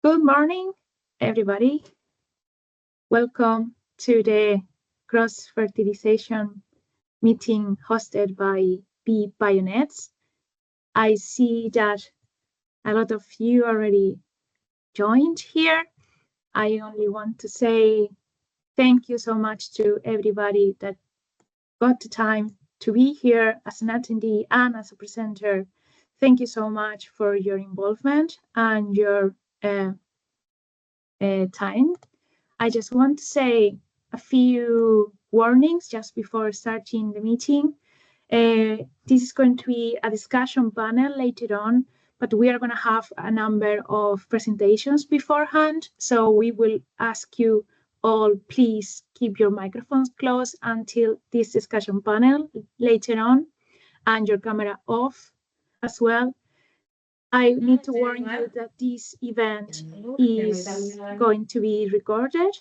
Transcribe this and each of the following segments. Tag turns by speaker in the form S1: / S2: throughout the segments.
S1: Good morning, everybody. Welcome to the Cross-fertilisation meeting hosted by BBioNets. I see that a lot of you already joined here. I only want to say thank you so much to everybody that got the time to be here as an attendee and as a presenter. Thank you so much for your involvement and your time. I just want to say a few warnings just before starting the meeting. This is going to be a discussion panel later on, but we are going to have a number of presentations beforehand. So we will ask you all, please keep your microphones closed until this discussion panel later on, and your camera off as well. I need to warn you that this event is going to be recorded.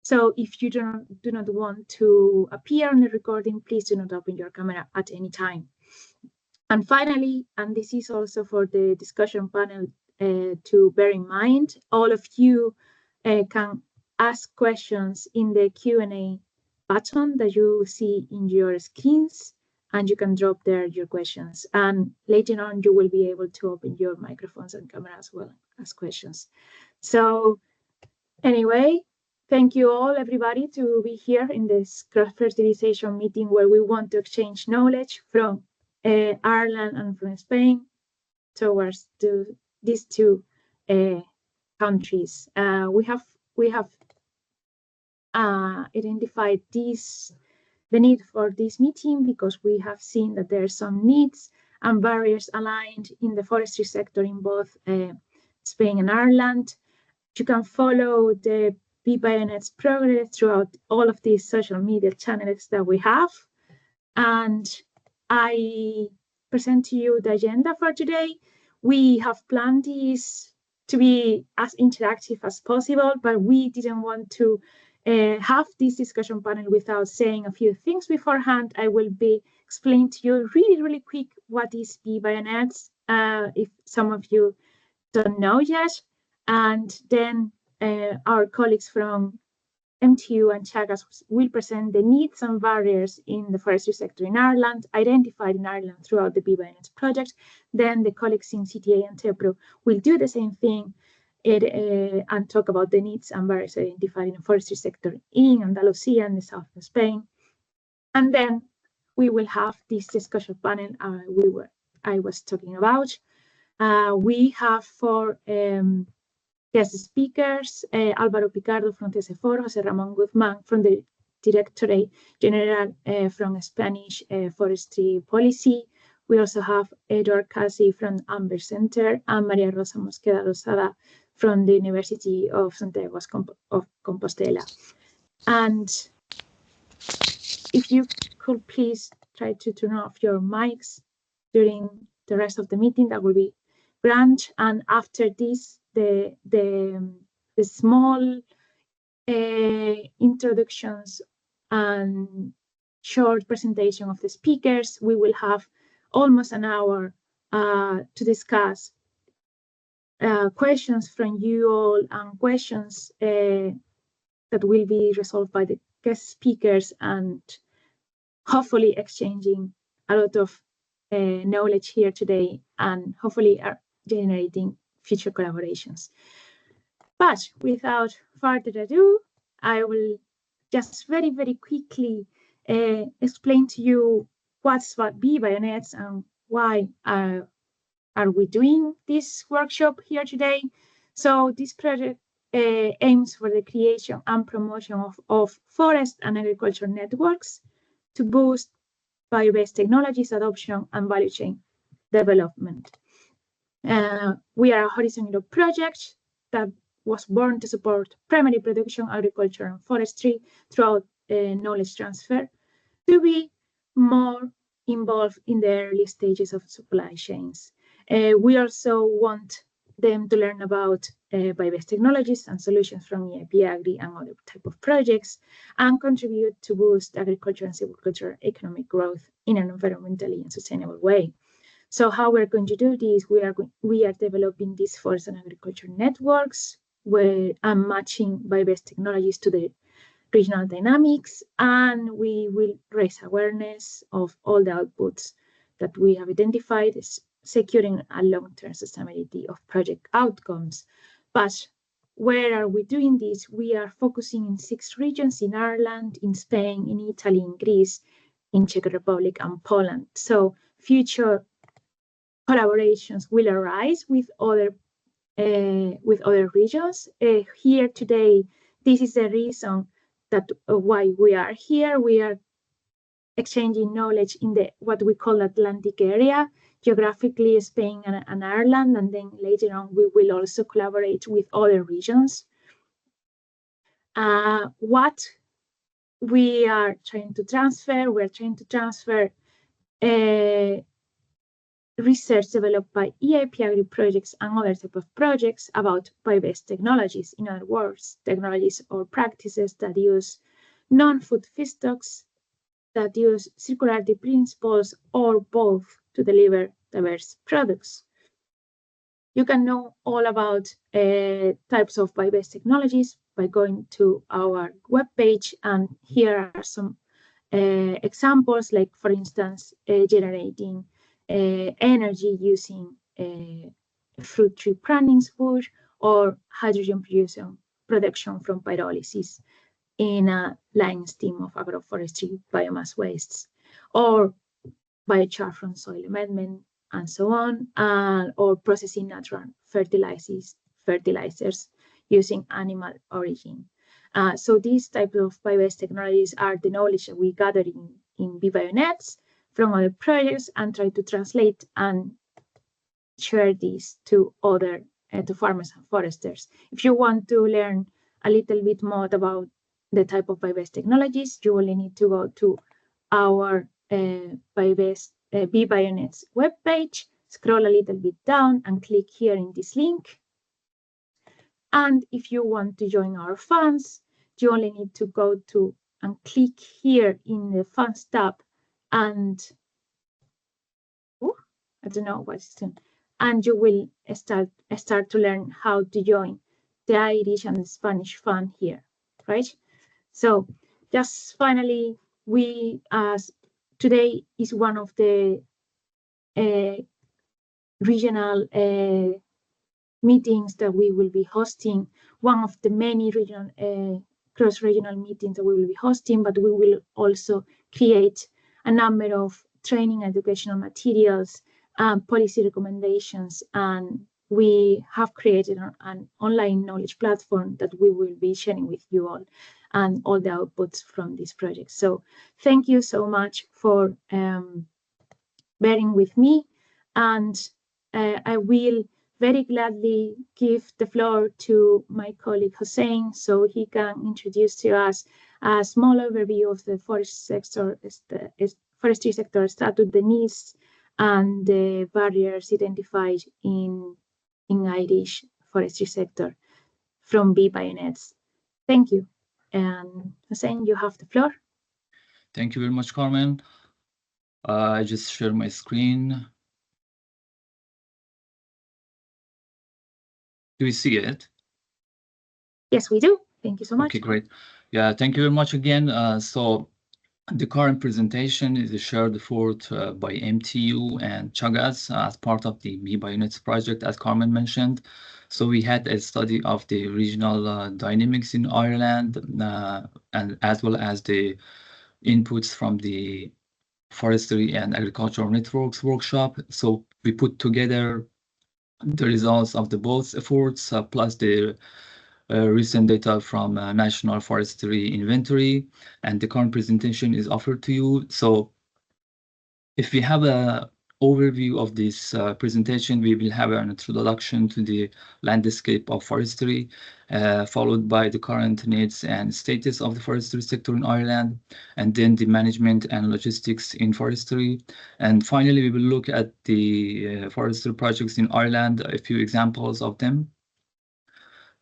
S1: So if you do not want to appear on the recording, please do not open your camera at any time. And finally, and this is also for the discussion panel to bear in mind, all of you can ask questions in the Q&A button that you see in your screens, and you can drop there your questions. And later on, you will be able to open your microphones and camera as well as questions. So anyway, thank you all, everybody, to be here in this cross-fertilisation meeting where we want to exchange knowledge from Ireland and from Spain towards these two countries. We have identified the need for this meeting because we have seen that there are some needs and barriers aligned in the forestry sector in both Spain and Ireland. You can follow the BBioNets progress throughout all of these social media channels that we have. And I present to you the agenda for today. We have planned this to be as interactive as possible, but we didn't want to have this discussion panel without saying a few things beforehand. I will be explaining to you really quick what is BBioNets, if some of you don't know yet. And then our colleagues from MTU and Chagas will present the needs and barriers in the forestry sector in Ireland, identified in Ireland throughout the BBioNets project. Then the colleagues in CTA and TEPRO will do the same thing and talk about the needs and barriers identified in the forestry sector in Andalusia and the south of Spain. And then we will have this discussion panel I was talking about. We have 4 guest speakers, Álvaro Picardo from CESEFOR, José Ramón Guzmán from the Directorate General from Spanish Forestry Policy. We also have Eduard Casi from Amber Center and María Rosa Mosqueda Rosada from the University of Santiago of Compostela. And if you could please try to turn off your mics during the rest of the meeting, that would be grand. And after this, the small introductions and short presentation of the speakers, we will have almost an hour to discuss questions from you all and questions that will be resolved by the guest speakers, and hopefully exchanging a lot of knowledge here today, and hopefully generating future collaborations. But without further ado, I will just very quickly explain to you what's what BBioNets and why are we doing this workshop here today. So this project aims for the creation and promotion of forest and agriculture networks to boost bio-based technologies adoption and value chain development. We are a Horizon Europe project that was born to support primary production, agriculture, and forestry throughout knowledge transfer to be more involved in the early stages of supply chains. We also want them to learn about bio-based technologies and solutions from EIP Agri and other type of projects, and contribute to boost agriculture and silviculture economic growth in an environmentally and sustainable way. So how we're going to do this, we are developing these forest and agriculture networks where I'm matching bio-based technologies to the regional dynamics, and we will raise awareness of all the outputs that we have identified, securing a long-term sustainability of project outcomes. But where are we doing this? We are focusing in 6 regions in Ireland, in Spain, in Italy, in Greece, in Czech Republic, and Poland. So future collaborations will arise with other regions. Here today, this is the reason that why we are here. We are exchanging knowledge in the what we call Atlantic area, geographically Spain and Ireland, and then later on we will also collaborate with other regions. What we are trying to transfer, we're trying to transfer research developed by EIP Agri projects and other type of projects about bio-based technologies. In other words, technologies or practices that use non-food feedstocks, that use circularity principles, or both to deliver diverse products. You can know all about types of bio-based technologies by going to our webpage, and here are some examples, like for instance, generating energy using fruit tree prunings wood, or hydrogen production from pyrolysis in a line steam of agroforestry biomass wastes, or biochar from soil amendment, and so on, or processing natural fertilizers using animal origin. So these types of bio-based technologies are the knowledge that we gather in BBioNets from other projects, and try to translate and share these to other to farmers and foresters. If you want to learn a little bit more about the type of bio-based technologies, you only need to go to our BBioNets webpage, scroll a little bit down, and click here in this link. And if you want to join our funds, you only need to go to and click here in the funds tab, and I don't know what's doing, and you will start to learn how to join the Irish and the Spanish fund here, right? So just finally, we today is one of the regional meetings that we will be hosting, one of the many regional cross-regional meetings that we will be hosting, but we will also create a number of training educational materials, policy recommendations, and we have created an online knowledge platform that we will be sharing with you all, and all the outputs from this project. So thank you so much for bearing with me, and I will very gladly give the floor to my colleague Hossein, so he can introduce to us a small overview of the forestry sector status, the needs and the barriers identified in Irish forestry sector from BBioNets. Thank you. And Hossein, you have the floor.
S2: Thank you very much, Carmen. I just share my screen. Do we see it?
S1: Yes, we do. Thank you so much.
S2: Okay, great. Yeah, thank you very much again. So the current presentation is shared forth by MTU and Chagas as part of the BBioNets project, as Carmen mentioned. So we had a study of the regional dynamics in Ireland, and as well as the inputs from the Forestry and Agricultural Networks workshop. So we put together the results of the both efforts, plus the recent data from National Forestry Inventory, and the current presentation is offered to you. So if we have an overview of this presentation, we will have an introduction to the landscape of forestry, followed by the current needs and status of the forestry sector in Ireland, and then the management and logistics in forestry. And finally, we will look at the forestry projects in Ireland, a few examples of them.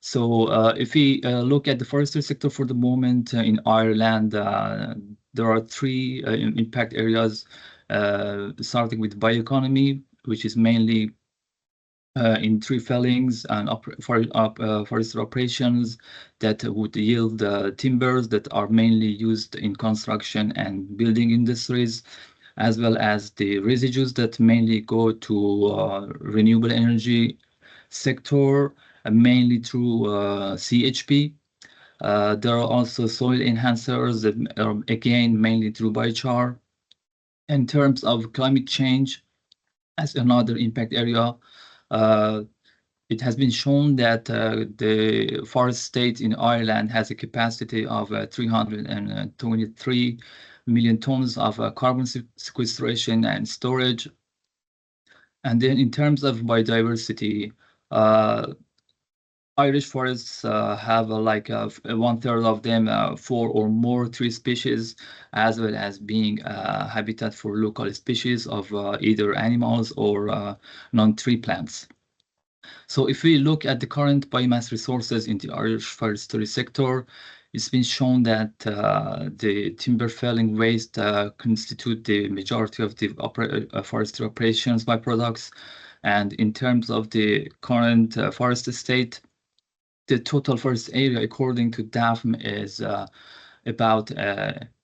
S2: So if we look at the forestry sector for the moment in Ireland, there are 3 impact areas, starting with bioeconomy. which is mainly in tree fellings and forestry operations that would yield timbers that are mainly used in construction and building industries, as well as the residues that mainly go to renewable energy sector, mainly through CHP. There are also soil enhancers that are again mainly through biochar. In terms of climate change, as another impact area, uh, it has been shown that the forest state in Ireland has a capacity of 323 million tons of carbon sequestration and storage. And then in terms of biodiversity, Irish forests have like 1/3 of them, 4 or more tree species, as well as being habitat for local species of either animals or non-tree plants. So if we look at the current biomass resources in the Irish forestry sector, it's been shown that the timber felling waste constitute the majority of the forestry operations byproducts. And in terms of the current forest estate, the total forest area, according to DAFM, is about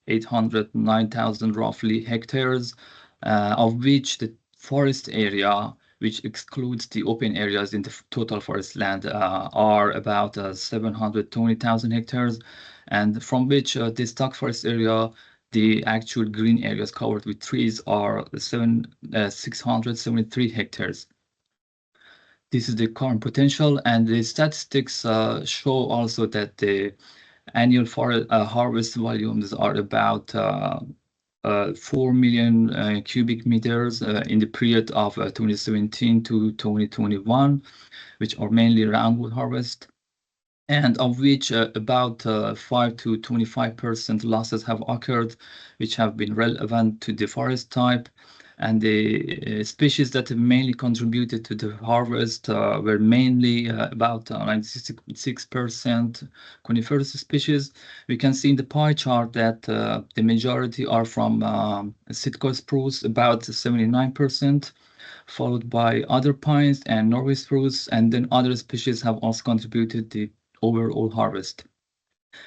S2: 809,000 roughly hectares, of which the forest area, which excludes the open areas in the total forest land, are about 720,000 hectares, and from which the stock forest area, the actual green areas covered with trees, are 673 hectares. This is the current potential, and the statistics show also that the annual harvest volumes are about 4 million cubic meters in the period of 2017 to 2021, which are mainly roundwood harvest, and of which about 5 to 25% losses have occurred, which have been relevant to the forest type. And the species that mainly contributed to the harvest were mainly about 96% coniferous species. We can see in the pie chart that the majority are from Sitka spruce, about 79%, followed by other pines and Norway spruce, and then other species have also contributed to the overall harvest.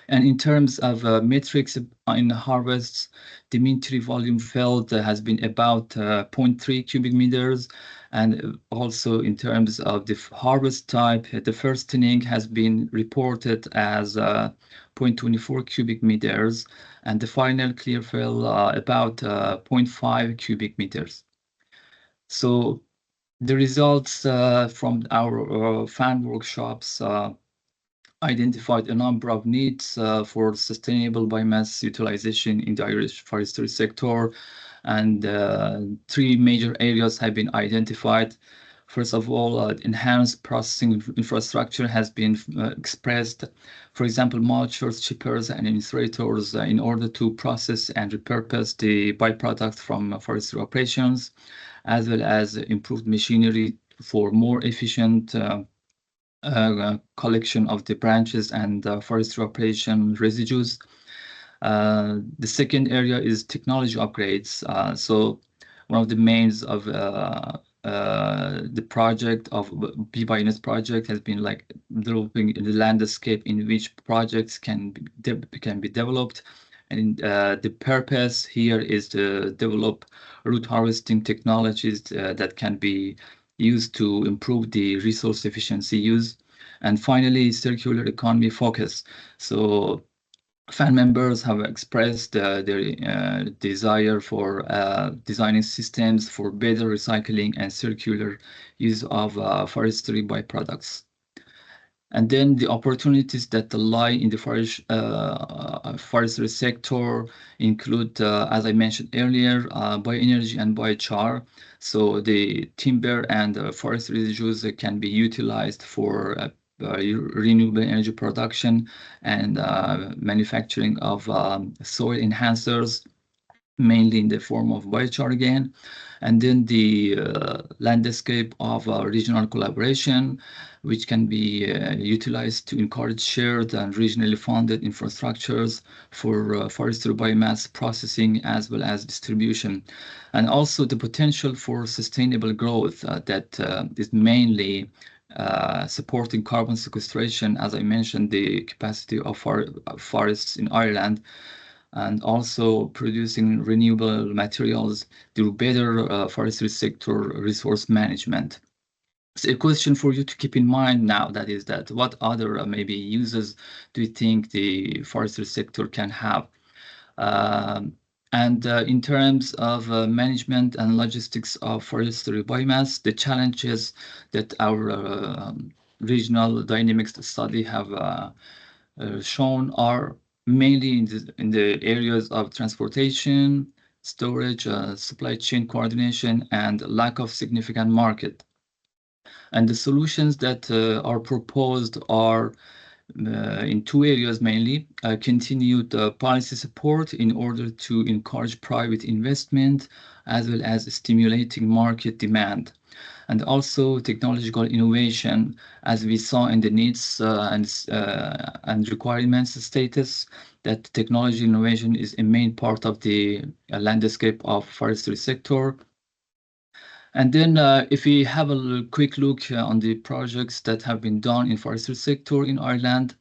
S2: And in terms of metrics in harvests, the mean tree volume felled has been about 0.3 cubic meters. And also in terms of the harvest type, the first thinning has been reported as 0.24 cubic meters, and the final clear fell about 0.5 cubic meters. So the results from our fan workshops identified a number of needs for sustainable biomass utilization in the Irish forestry sector, and 3 major areas have been identified. First of all, enhanced processing infrastructure has been expressed. For example, mulchers, chippers, and incinerators in order to process and repurpose the byproducts from forestry operations, as well as improved machinery for more efficient collection of the branches and forestry operation residues. The second area is technology upgrades. So one of the mains of the project of BBioNets project has been like developing the landscape in which projects can be developed. And the purpose here is to develop root harvesting technologies that can be used to improve the resource efficiency use. And finally, circular economy focus. So fan members have expressed their desire for designing systems for better recycling and circular use of forestry byproducts. And then the opportunities that lie in the forestry sector include, as I mentioned earlier, bioenergy and biochar. So the timber and forest residues can be utilized for renewable energy production and manufacturing of soil enhancers. mainly in the form of biochar again, and then the landscape of regional collaboration, which can be utilized to encourage shared and regionally funded infrastructures for forestry biomass processing as well as distribution, and also the potential for sustainable growth that is mainly supporting carbon sequestration, as I mentioned, the capacity of forests in Ireland, and also producing renewable materials through better forestry sector resource management. So a question for you to keep in mind now, that is that what other maybe uses do you think the forestry sector can have? And in terms of management and logistics of forestry biomass, the challenges that our regional dynamics study have shown are mainly in the areas of transportation, storage, supply chain coordination, and lack of significant market. And the solutions that are proposed are in two areas mainly: continued policy support in order to encourage private investment, as well as stimulating market demand, and also technological innovation, as we saw in the needs and requirements status, that technology innovation is a main part of the landscape of forestry sector. And then if we have a quick look on the projects that have been done in forestry sector in Ireland,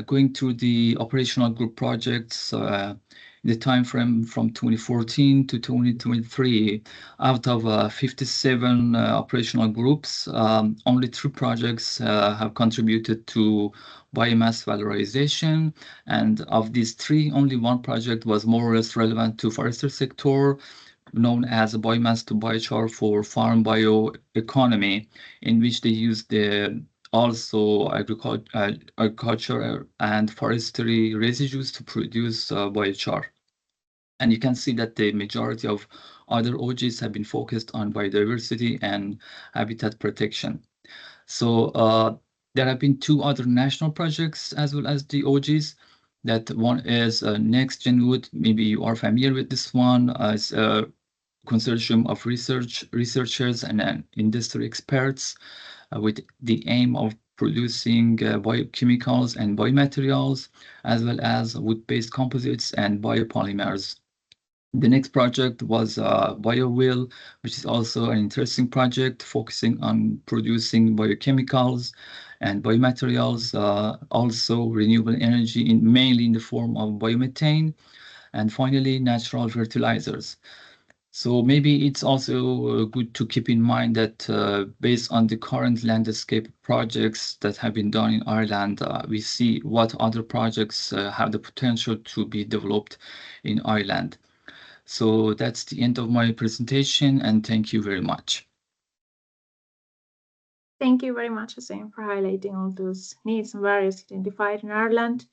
S2: going through the operational group projects, the time frame from 2014 to 2023, out of 57 operational groups, only 3 projects have contributed to biomass valorization. And of these 3, only 1 project was more or less relevant to forestry sector, known as a biomass to biochar for farm bioeconomy, in which they use the also agriculture and forestry residues to produce biochar. And you can see that the majority of other OGs have been focused on biodiversity and habitat protection. So there have been 2 other national projects as well as the OGs. That one is Next Gen Wood. Maybe you are familiar with this one. It's a consortium of researchers and industry experts with the aim of producing biochemicals and biomaterials, as well as wood-based composites and biopolymers. The next project was BioWheel, which is also an interesting project focusing on producing biochemicals and biomaterials, also renewable energy, mainly in the form of biomethane, and finally natural fertilizers. So maybe it's also good to keep in mind that based on the current landscape projects that have been done in Ireland, we see what other projects have the potential to be developed in Ireland. So that's the end of my presentation, and thank you very much.
S1: Thank you very much, Hussein, for highlighting all those needs and barriers identified in Ireland.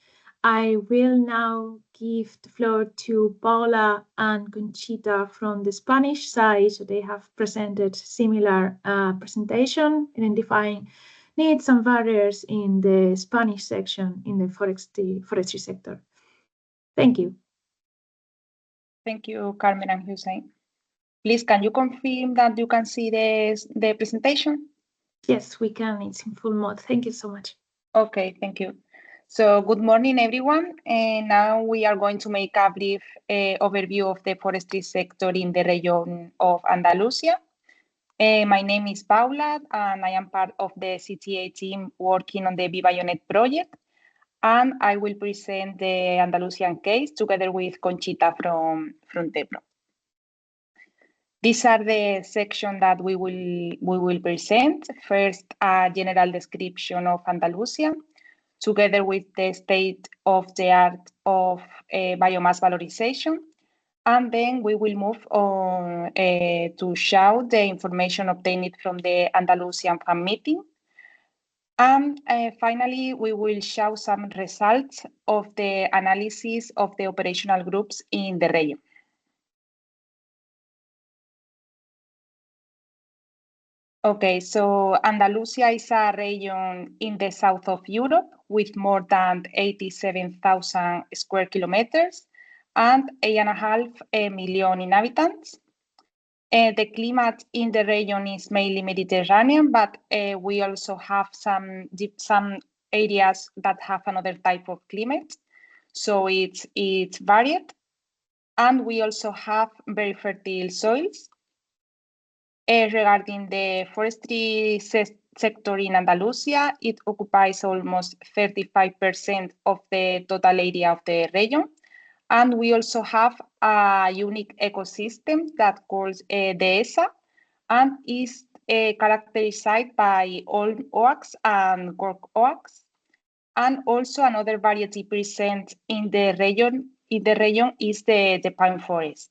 S1: I will now give the floor to Paula and Conchita from the Spanish side. So they have presented similar presentation, identifying needs and barriers in the Spanish section in the forestry sector. Thank you.
S3: Thank you, Carmen and Hussein. Please, can you confirm that you can see the presentation?
S1: Yes, we can. It's in full mode. Thank you so much.
S3: Okay, thank you. So good morning, everyone. And now we are going to make a brief overview of the forestry sector in the region of Andalusia. My name is Paula, and I am part of the CTA team working on the BBioNets project. And I will present the Andalusian case together with Conchita from TEPRO. These are the sections that we will present. First, a general description of Andalusia, together with the state of the art of biomass valorization. And then we will move on to show the information obtained from the Andalusian Fan Meeting. And finally, we will show some results of the analysis of the operational groups in the region. Okay, so Andalusia is a region in the south of Europe with more than 87,000 square kilometers and 8.5 million inhabitants. The climate in the region is mainly Mediterranean, but we also have some areas that have another type of climate. So it's varied. And we also have very fertile soils. Regarding the forestry sector in Andalusia, it occupies almost 35% of the total area of the region. And we also have a unique ecosystem that calls dehesa and is characterized by old oaks and cork oaks. And also another variety present in the region is the pine forest.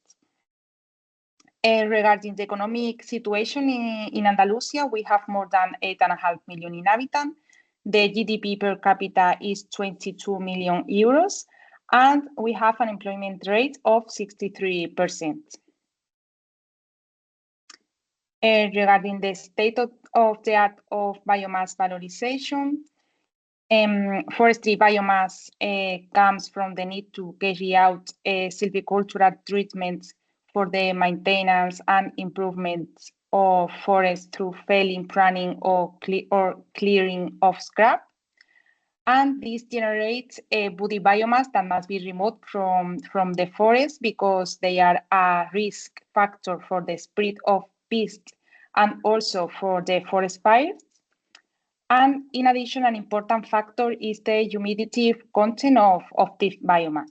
S3: Regarding the economic situation in Andalusia, we have more than 8.5 million inhabitants. The GDP per capita is 22 million euros, and we have an employment rate of 63%. Regarding the state of the art of biomass valorization, forestry biomass comes from the need to carry out silvicultural treatments for the maintenance and improvement of forests through felling, pruning, or clearing of scrap. And this generates a woody biomass that must be removed from the forest because they are a risk factor for the spread of pests and also for the forest fires. And in addition, an important factor is the humidity content of this biomass.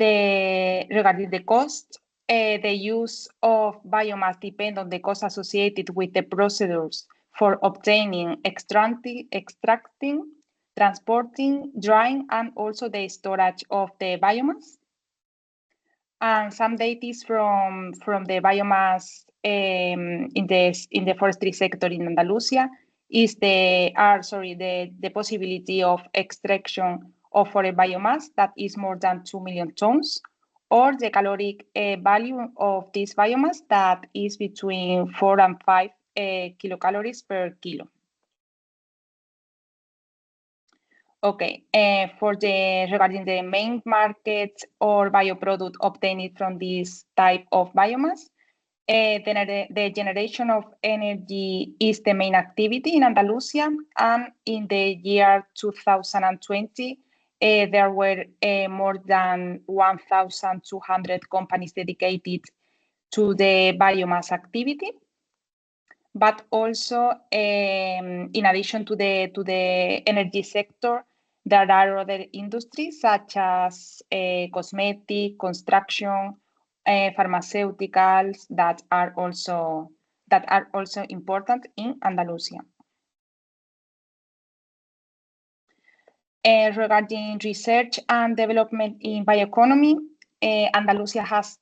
S3: Regarding the cost, the use of biomass depends on the cost associated with the procedures for obtaining, extracting, transporting, drying, and also the storage of the biomass. And some data from the biomass in the forestry sector in Andalusia is the possibility of extraction of forest biomass that is more than 2 million tons, or the caloric value of this biomass that is between 4 and 5 kilocalories per kilo. Okay, regarding the main markets or bioproduct obtained from this type of biomass, the generation of energy is the main activity in Andalusia, and in the year 2020, there were more than 1,200 companies dedicated to the biomass activity. But also, in addition to the energy sector, there are other industries such as cosmetic, construction, pharmaceuticals that are also important in Andalusia. Regarding research and development in bioeconomy, Andalusia has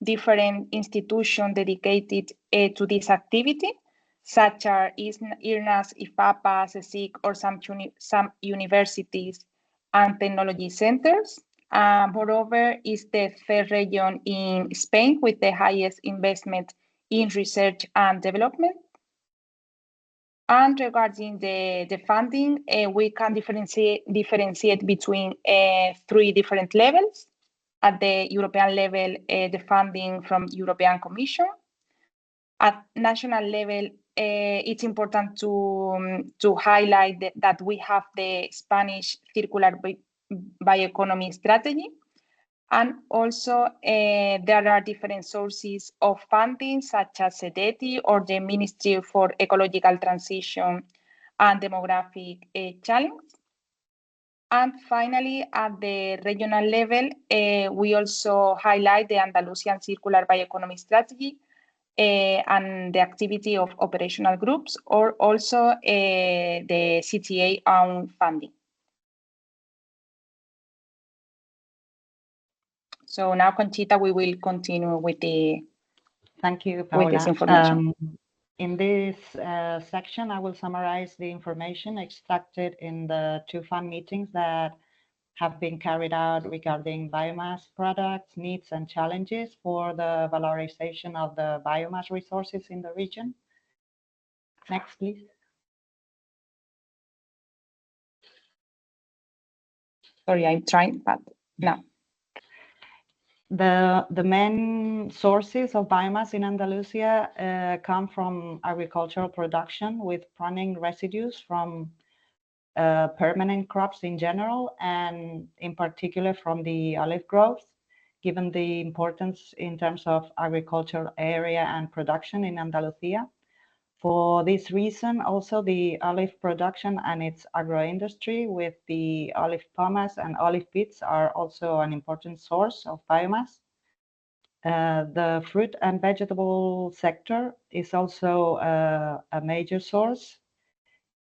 S3: different institutions dedicated to this activity, such as IRNAS, IFAPA, CSIC, or some universities and technology centers. Moreover, it's the third region in Spain with the highest investment in research and development. And regarding the funding, we can differentiate between 3 different levels. At the European level, the funding from European Commission. At national level, it's important to highlight that we have the Spanish circular bioeconomy strategy. And also, there are different sources of funding, such as SEDETI or the Ministry for Ecological Transition and Demographic Challenge. And finally, at the regional level, we also highlight the Andalusian Circular Bioeconomy Strategy and the activity of operational groups, or also the CTA own funding. So now, Conchita, we will continue with the.
S4: Thank you, Paula.
S3: With this information.
S4: In this section, I will summarize the information extracted in the 2 fund meetings that have been carried out regarding biomass products, needs, and challenges for the valorization of the biomass resources in the region. Next, please.
S3: Sorry, I'm trying, but No.
S4: The main sources of biomass in Andalusia come from agricultural production with pruning residues from permanent crops in general, and in particular from the olive growth, given the importance in terms of agricultural area and production in Andalusia. For this reason, also the olive production and its agro-industry with the olive pomace and olive pits are also an important source of biomass. The fruit and vegetable sector is also a major source,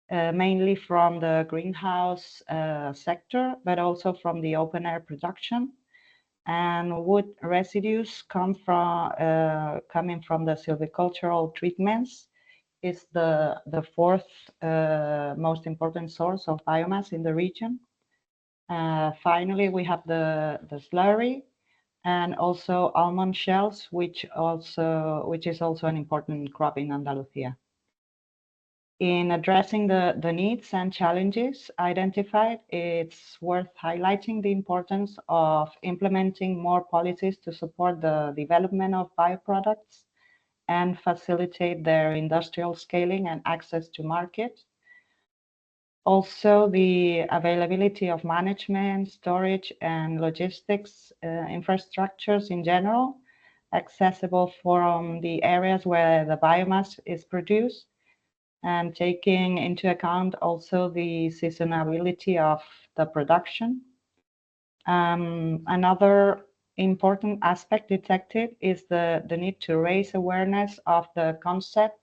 S4: mainly from the greenhouse sector, but also from the open air production. And wood residues coming from the silvicultural treatments is the fourth most important source of biomass in the region. Finally, we have the slurry and also almond shells, which is also an important crop in Andalusia. In addressing the needs and challenges identified, it's worth highlighting the importance of implementing more policies to support the development of bioproducts and facilitate their industrial scaling and access to market. Also, the availability of management, storage, and logistics infrastructures in general, accessible from the areas where the biomass is produced, and taking into account also the seasonality of the production. Another important aspect detected is the need to raise awareness of the concept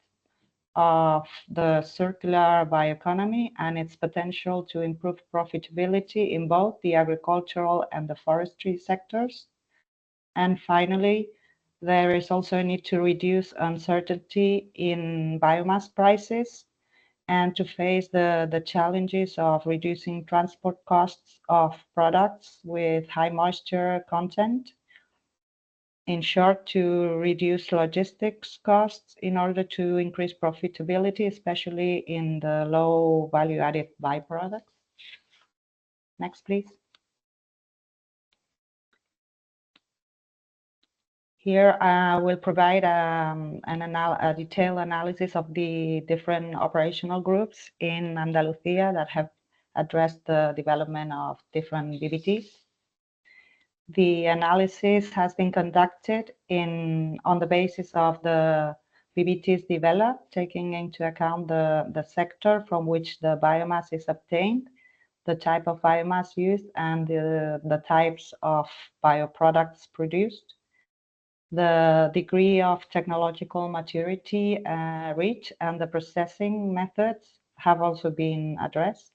S4: of the circular bioeconomy and its potential to improve profitability in both the agricultural and the forestry sectors. And finally, there is also a need to reduce uncertainty in biomass prices and to face the challenges of reducing transport costs of products with high moisture content. In short, to reduce logistics costs in order to increase profitability, especially in the low value-added byproducts. Next, please. Here I will provide a detailed analysis of the different operational groups in Andalusia that have addressed the development of different BBTs. The analysis has been conducted on the basis of the BBTs developed, taking into account the sector from which the biomass is obtained, the type of biomass used, and the types of bioproducts produced. The degree of technological maturity reached and the processing methods have also been addressed.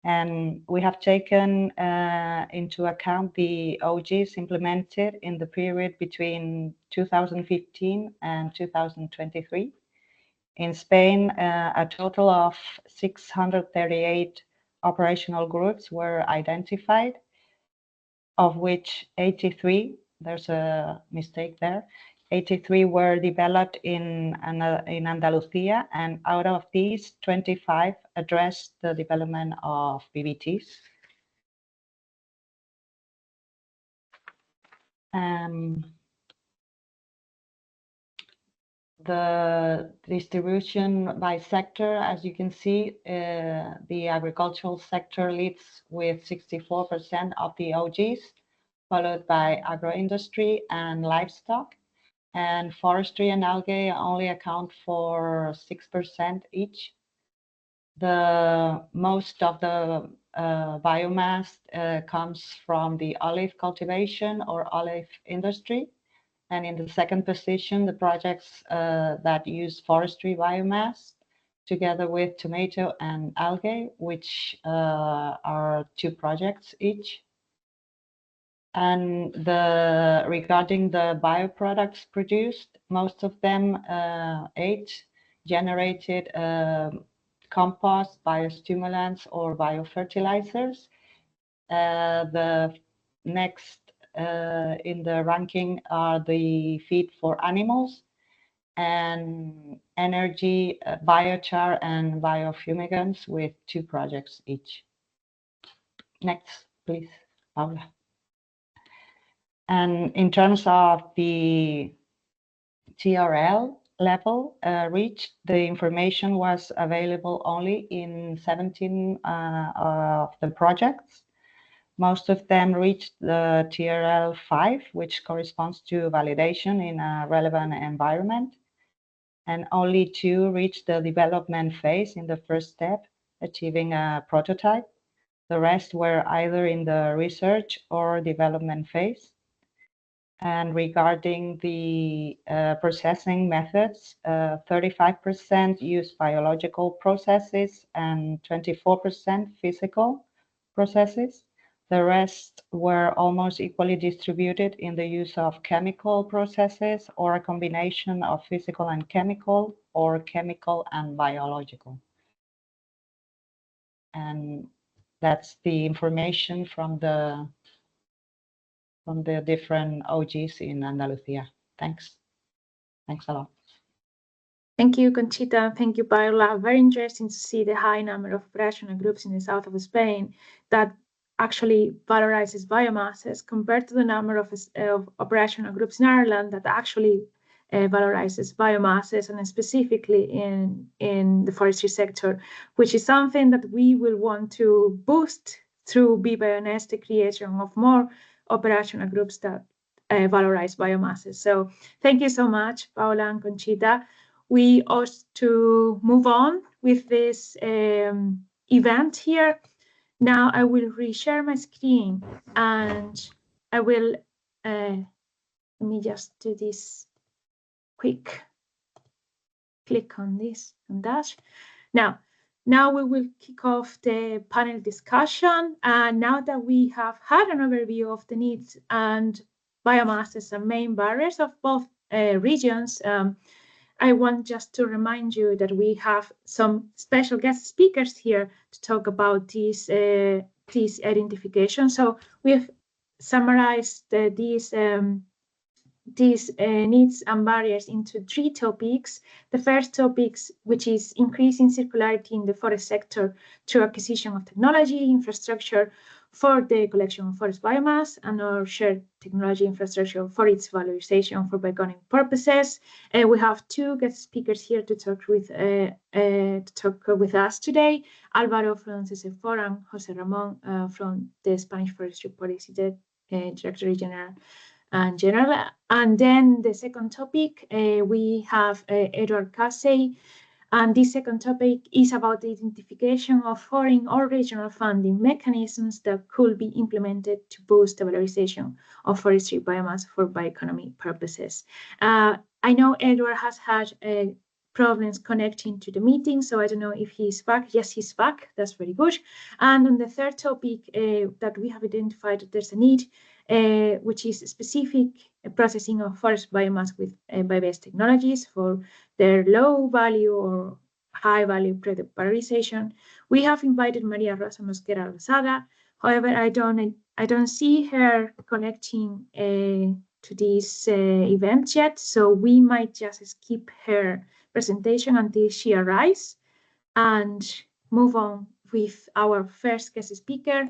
S4: And we have taken into account the OGs implemented in the period between 2015 and 2023. In Spain, a total of 638 operational groups were identified, of which 83, there's a mistake there, 83 were developed in Andalusia, and out of these, 25 addressed the development of BBTs. The distribution by sector, as you can see, the agricultural sector leads with 64% of the OGs, followed by agro-industry and livestock. And forestry and algae only account for 6% each. The most of the biomass comes from the olive cultivation or olive industry. And in the second position, the projects that use forestry biomass together with tomato and algae, which are 2 projects each. And regarding the bioproducts produced, most of them, 8, generated compost, biostimulants, or biofertilizers. The next in the ranking are the feed for animals and energy, biochar, and biofumigants with 2 projects each. Next, please, Paula. And in terms of the TRL level reached, the information was available only in 17 of the projects. Most of them reached the TRL 5, which corresponds to validation in a relevant environment. And only 2 reached the development phase in the first step, achieving a prototype. The rest were either in the research or development phase. And regarding the processing methods, 35% use biological processes and 24% physical processes. The rest were almost equally distributed in the use of chemical processes or a combination of physical and chemical or chemical and biological. And that's the information from the different OGs in Andalusia. Thanks. Thanks a lot.
S1: Thank you, Conchita. Thank you, Paola. Very interesting to see the high number of operational groups in the south of Spain that actually valorizes biomasses compared to the number of operational groups in Ireland that actually valorizes biomasses, and specifically in the forestry sector, which is something that we will want to boost through BBioNets, the creation of more operational groups that valorize biomasses. So thank you so much, Paola and Conchita. We ought to move on with this event here. Now I will reshare my screen and I will, let me just do this quick, click on this and that. Now we will kick off the panel discussion. And now that we have had an overview of the needs and biomasses and main barriers of both regions, I want just to remind you that we have some special guest speakers here to talk about this identification. So we have summarized these needs and barriers into 3 topics. The first topic, which is increasing circularity in the forest sector through acquisition of technology, infrastructure for the collection of forest biomass, and our shared technology infrastructure for its valorisation for bioeconomy purposes. We have 2 guest speakers here to talk with us today: Álvaro from CC4 and José Ramón from the Spanish Forestry Policy Directorate General. And then the second topic, we have Edward Casey, and this second topic is about the identification of foreign or regional funding mechanisms that could be implemented to boost the valorization of forestry biomass for bioeconomy purposes. I know Edward has had problems connecting to the meeting, so I don't know if he's back. Yes, he's back. That's very good. And on the third topic that we have identified that there's a need, which is specific processing of forest biomass with bio-based technologies for their low value or high value product valorization. We have invited Maria Rosa Mosquera Lozada. However, I don't see her connecting to this event yet, so we might just skip her presentation until she arrives and move on with our first guest speaker.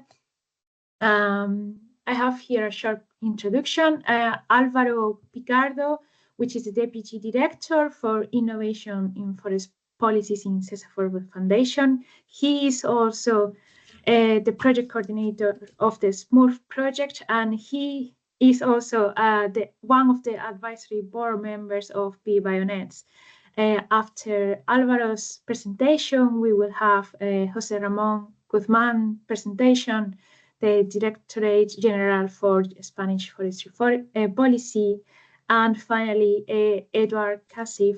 S1: I have here a short introduction. Álvaro Picardo, which is the Deputy Director for Innovation in Forest Policies in CESA4 Foundation. He is also the project coordinator of the SMURF project, and he is also one of the advisory board members of BBioNets. After Álvaro's presentation, we will have José Ramón Guzmán presentation, the Directorate General for Spanish Forestry Policy, and finally Edward Casey,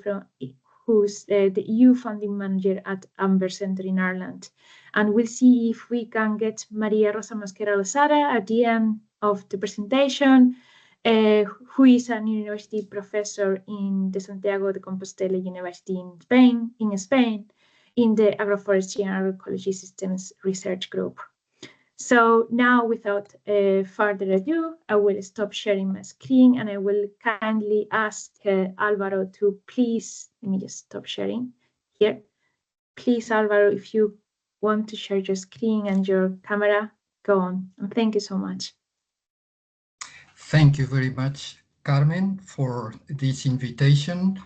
S1: who's the EU funding manager at Amber Centre in Ireland. And we'll see if we can get Maria Rosa Mosquera Lozada at the end of the presentation, who is an university professor in the Santiago de Compostela University in Spain, in the Agroforestry and Agroecology Systems Research Group. So now, without further ado, I will stop sharing my screen and I will kindly ask Álvaro to please, let me just stop sharing here. Please, Álvaro, if you want to share your screen and your camera, go on. And thank you so much.
S5: Thank you very much, Carmen, for this invitation,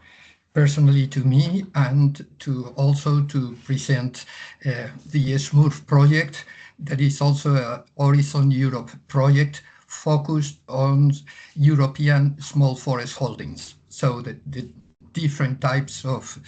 S5: personally to me, and to also to present the SMURF project that is also a Horizon Europe project focused on European small forest holdings. So the different types of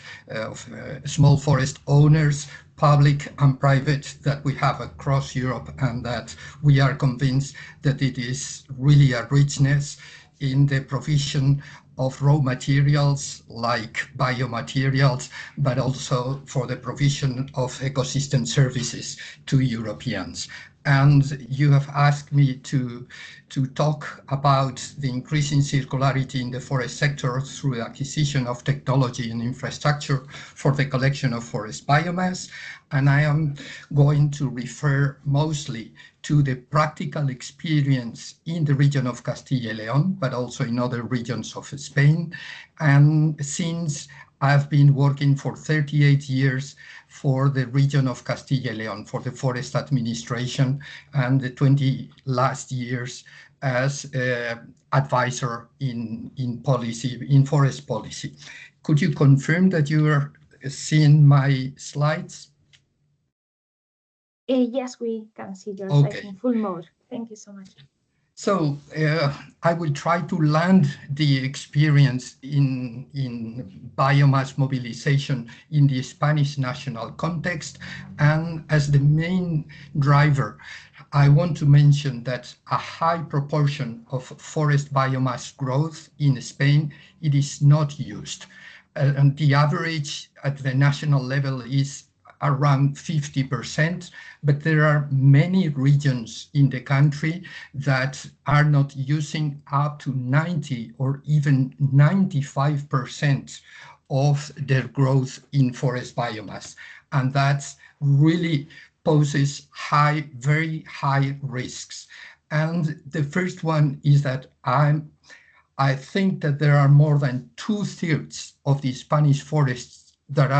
S5: small forest owners, public and private, that we have across Europe, and that we are convinced that it is really a richness in the provision of raw materials like biomaterials, but also for the provision of ecosystem services to Europeans. And you have asked me to talk about the increasing circularity in the forest sector through the acquisition of technology and infrastructure for the collection of forest biomass. And I am going to refer mostly to the practical experience in the region of Castilla y León, but also in other regions of Spain. And since I've been working for 38 years for the region of Castilla y León, for the Forest Administration, and the 20 last years as advisor in policy, in forest policy. Could you confirm that you are seeing my slides?
S1: Yes, we can see your slides in full mode. Thank you so much.
S5: So I will try to land the experience in biomass mobilization in the Spanish national context. And as the main driver, I want to mention that a high proportion of forest biomass growth in Spain, it is not used. And the average at the national level is around 50%, but there are many regions in the country that are not using up to 90 or even 95% of their growth in forest biomass. And that really poses very high risks. And the first one is that I think that there are more than 2/3 of the Spanish forests that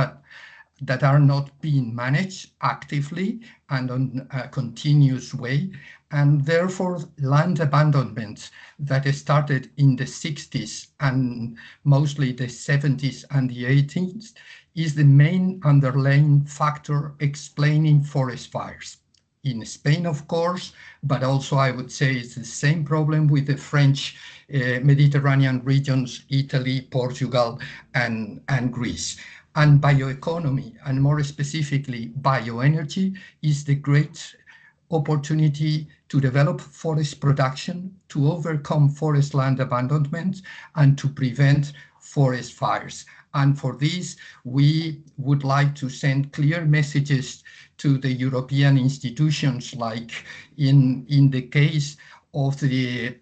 S5: are not being managed actively and on a continuous way. And therefore, land abandonment that started in the 60s and mostly the 70s and the 80s is the main underlying factor explaining forest fires. In Spain, of course, but also I would say it's the same problem with the French Mediterranean regions, Italy, Portugal, and Greece. And bioeconomy, and more specifically bioenergy, is the great opportunity to develop forest production, to overcome forest land abandonment, and to prevent forest fires. And for this, we would like to send clear messages to the European institutions, like in the case of the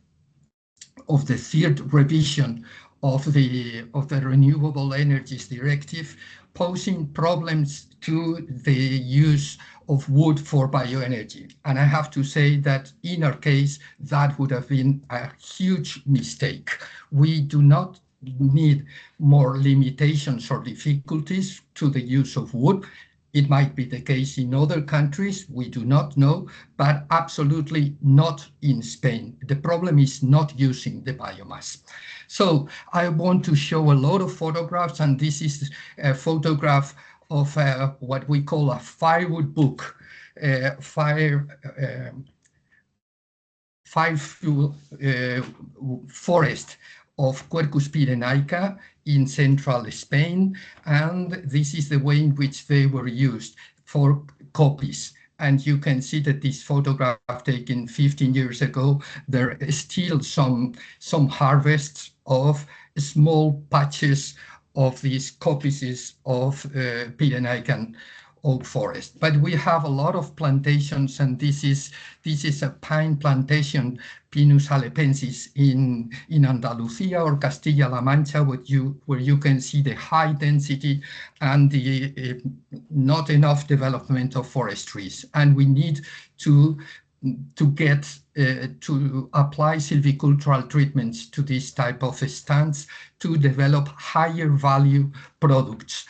S5: third revision of the Renewable Energies Directive, posing problems to the use of wood for bioenergy. And I have to say that in our case, that would have been a huge mistake. We do not need more limitations or difficulties to the use of wood. It might be the case in other countries, we do not know, but absolutely not in Spain. The problem is not using the biomass. So I want to show a lot of photographs, and this is a photograph of what we call a firewood book, forest of Quercus pyrenaica in central Spain, and this is the way in which they were used for copies. And you can see that this photograph taken 15 years ago, there is still some harvests of small patches of these copies of Pyrenaican oak forest. But we have a lot of plantations, and this is a pine plantation, Pinus halepensis, in Andalusia or Castilla-La Mancha, where you can see the high density and the not enough development of forest trees. And we need to apply silvicultural treatments to this type of stands to develop higher value products.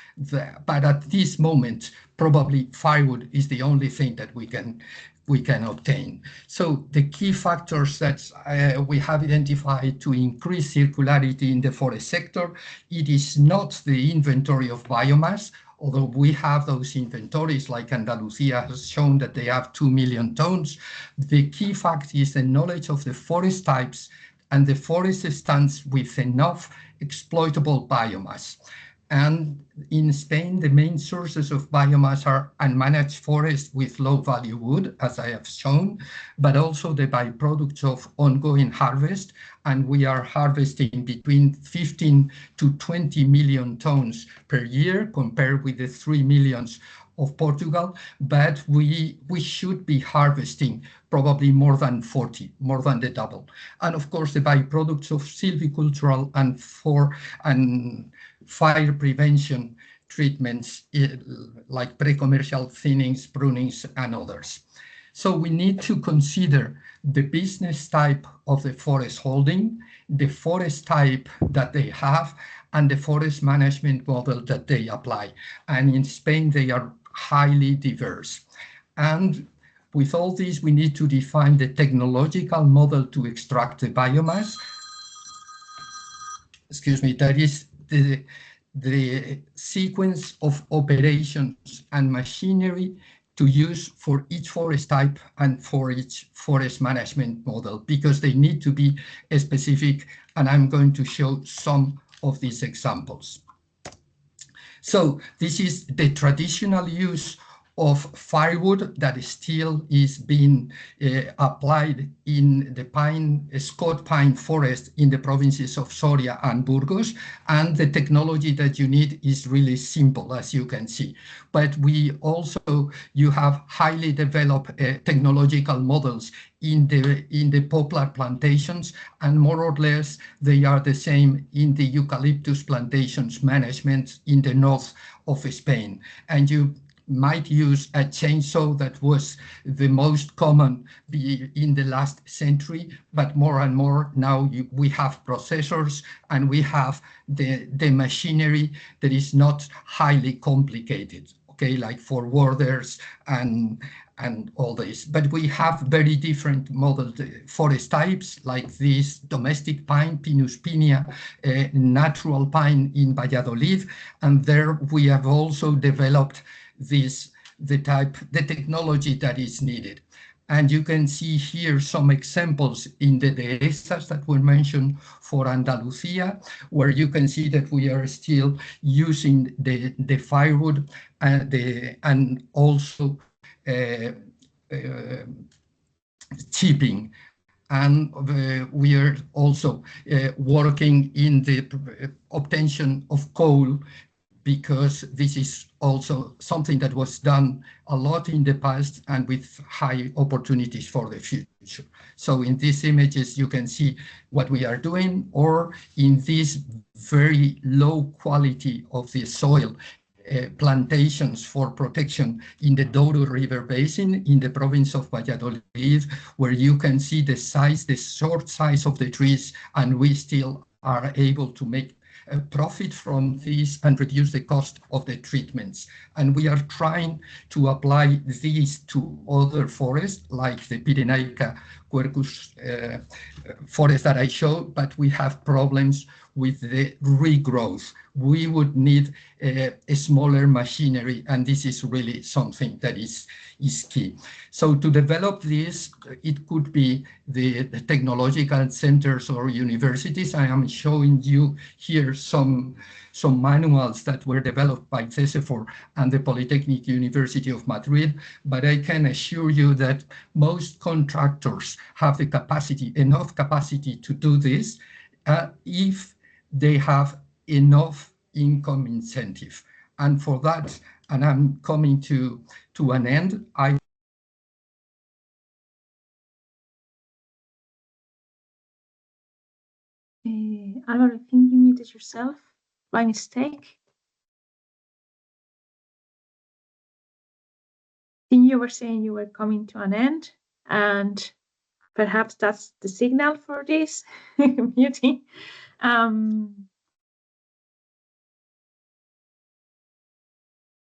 S5: But at this moment, probably firewood is the only thing that we can we can obtain. So the key factors that we have identified to increase circularity in the forest sector, it is not the inventory of biomass, although we have those inventories, like Andalusia has shown that they have 2 million tons. The key fact is the knowledge of the forest types and the forest stands with enough exploitable biomass. And in Spain, the main sources of biomass are unmanaged forests with low-value wood, as I have shown, but also the byproducts of ongoing harvest. And we are harvesting between 15 to 20 million tons per year, compared with the 3 millions of Portugal. But we should be harvesting probably more than 40, more than the double. And of course, the byproducts of silvicultural and fire prevention treatments like pre-commercial thinnings, prunings, and others. So we need to consider the business type of the forest holding, the forest type that they have, and the forest management model that they apply. And in Spain, they are highly diverse. And with all this, we need to define the technological model to extract the biomass. Excuse me, that is the sequence of operations and machinery to use for each forest type and for each forest management model, because they need to be specific, and I'm going to show some of these examples. So this is the traditional use of firewood that still is being applied in the Scott pine forest in the provinces of Soria and Burgos. And the technology that you need is really simple, as you can see. But you have highly developed technological models in the poplar plantations, and more or less they are the same in the eucalyptus plantations management in the north of Spain. And you might use a chainsaw that was the most common in the last century, but more and more now we have processors and we have the machinery that is not highly complicated, okay, like for warders and all this. But we have very different model forest types, like this domestic pine, Pinus pinea, natural pine in Valladolid, and there we have also developed the technology that is needed. And you can see here some examples in the dehesas that were mentioned for Andalusia, where you can see that we are still using the firewood and also chipping. And we are also working in the obtention of coal, because this is also something that was done a lot in the past and with high opportunities for the future. So in these images, you can see what we are doing, or in this very low quality of the soil, plantations for protection in the Douro River Basin in the province of Valladolid, where you can see the short size of the trees, and we still are able to make a profit from this and reduce the cost of the treatments. And we are trying to apply these to other forests, like the Pyrenaica quercus forest that I showed, but we have problems with the regrowth. We would need a smaller machinery, and this is really something that is key. So to develop this, it could be the technological centers or universities. I am showing you here some manuals that were developed by CESEFOR and the Polytechnic University of Madrid, but I can assure you that most contractors have the capacity, enough capacity to do this, if they have enough income incentive. And for that, and I'm coming to an end,
S1: Alvaro, I think you muted yourself by mistake. I think you were saying you were coming to an end, and perhaps that's the signal for this muting.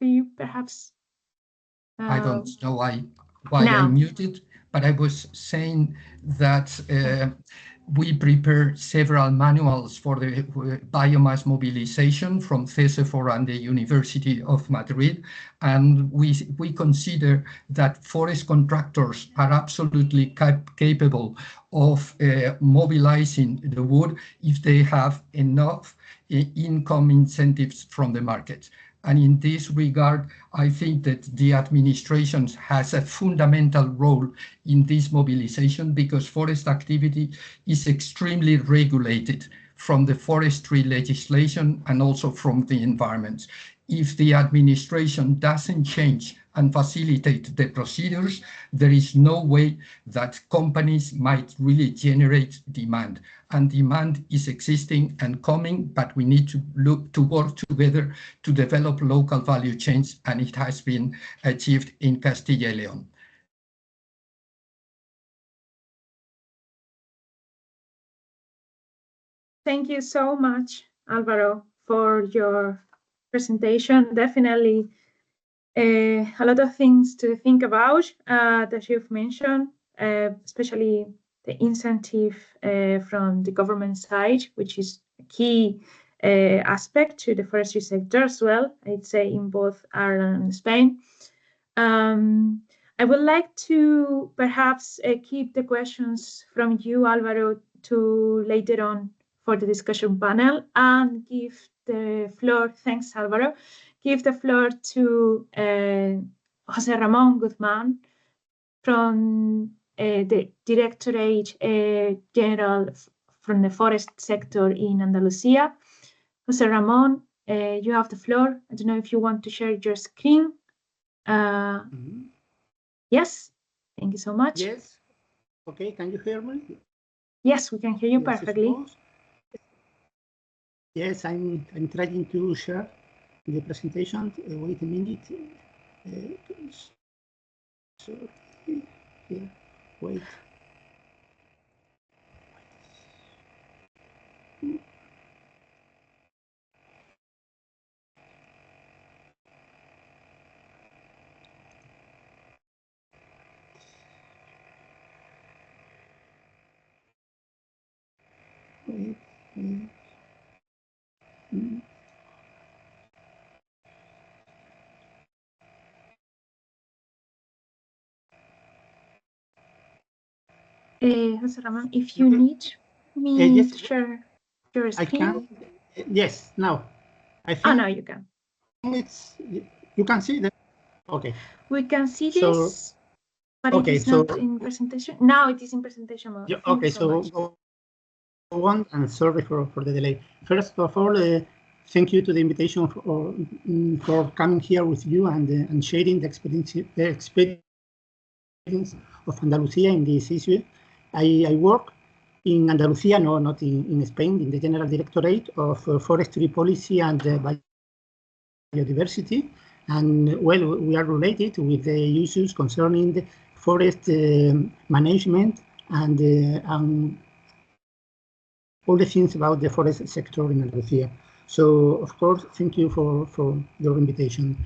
S1: Do you perhaps?
S5: I don't know. why I
S1: Now.
S5: muted, but I was saying that we prepare several manuals for the biomass mobilization from CESEFOR and the University of Madrid. And we consider that forest contractors are absolutely capable of mobilizing the wood if they have enough income incentives from the market. And in this regard, I think that the administration has a fundamental role in this mobilization because forest activity is extremely regulated from the forestry legislation and also from the environment. If the administration doesn't change and facilitate the procedures, there is no way that companies might really generate demand. And demand is existing and coming, but we need to work together to develop local value chains, and it has been achieved in Castilla y León.
S1: Thank you so much, Alvaro, for your presentation. Definitely a lot of things to think about that you've mentioned, especially the incentive from the government side, which is a key aspect to the forestry sector as well, I'd say, in both Ireland and Spain. I would like to perhaps keep the questions from you, Alvaro, to later on for the discussion panel and give the floor, thanks Alvaro, give the floor to José Ramón Guzmán from the Directorate General from the forest sector in Andalusia. José Ramón, you have the floor. I don't know if you want to share your screen. Yes, thank you so much.
S6: Yes. Okay, can you hear me?
S1: Yes, we can hear you perfectly.
S6: Yes, I'm trying to share the presentation. Wait a minute. So, yeah, wait.
S1: José Ramón, if you need me
S6: yes,
S1: to share your screen.
S6: I can. Yes, now. I think
S1: now you can.
S6: It's, you can see that. Okay.
S1: We can see this, but
S6: okay,
S1: it is not in presentation. Now it is in presentation mode.
S6: Okay, so go on, and sorry for the delay. First of all, thank you to the invitation for coming here with you and sharing the experience of Andalusia in this issue. I work in Andalusia, no, not in Spain, in the General Directorate of Forestry Policy and Biodiversity. And well, we are related with the issues concerning the forest management and all the things about the forest sector in Andalusia. So, of course, thank you for your invitation.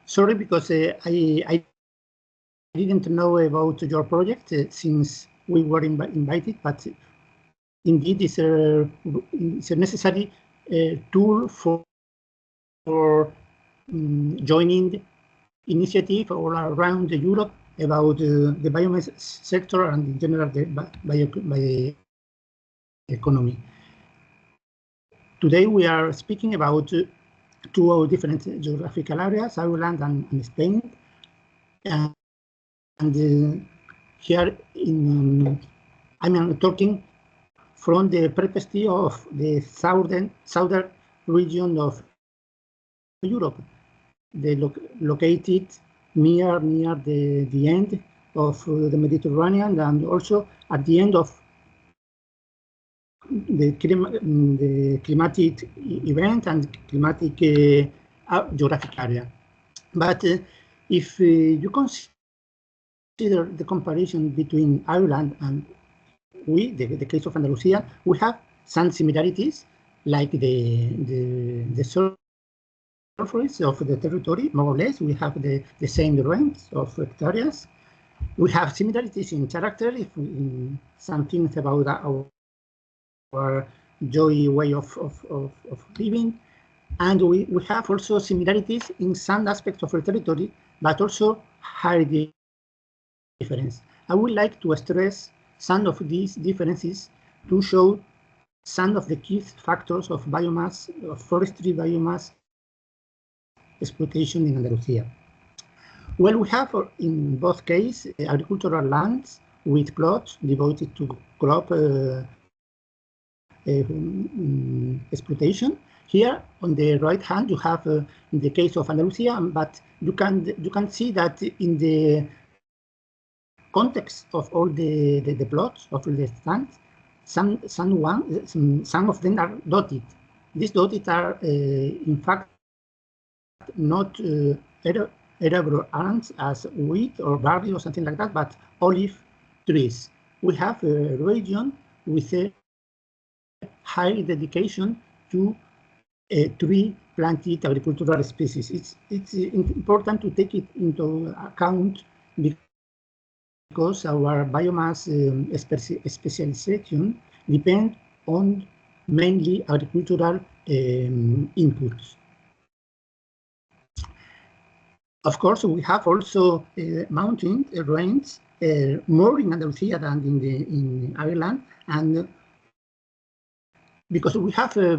S6: Sorry, because I didn't know about your project since we were invited, but indeed it's a necessary tool for joining initiative all around Europe about the biomass sector and in general the bioeconomy. Today we are speaking about two different geographical areas, Ireland and Spain. And here I'm talking from the perspective of the southern region of Europe, located near the end of the Mediterranean and also at the end of the climatic event and climatic geographic area. But if you consider the comparison between Ireland and the case of Andalusia, we have some similarities, like the surface of the territory, more or less. We have the same range of hectares. We have similarities in character, some things about our joy way of living. And we have also similarities in some aspects of the territory, but also high difference. I would like to stress some of these differences to show some of the key factors of biomass, of forestry biomass exploitation in Andalusia. Well, we have in both cases agricultural lands with plots devoted to crop exploitation. Here on the right hand, you have in the case of Andalusia, but you can see that in the context of all the plots of the stands, some of them are dotted. These dotted are in fact not arable lands as wheat or barley or something like that, but olive trees. We have a region with a high dedication to tree planted agricultural species. It's important to take it into account because our biomass specialization depends on mainly agricultural inputs. Of course, we have also mountain range, more in Andalusia than in Ireland, and because we have a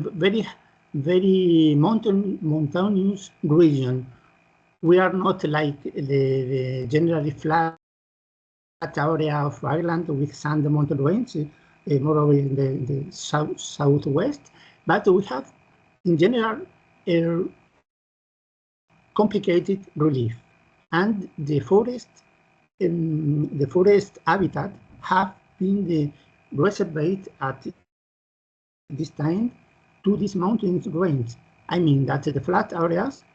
S6: very mountainous region. We are not like the generally flat area of Ireland with sand mountain range, moreover in the southwest, but we have in general a complicated relief, and the forest habitat have been reserved at this time to these mountain range. I mean that the flat areas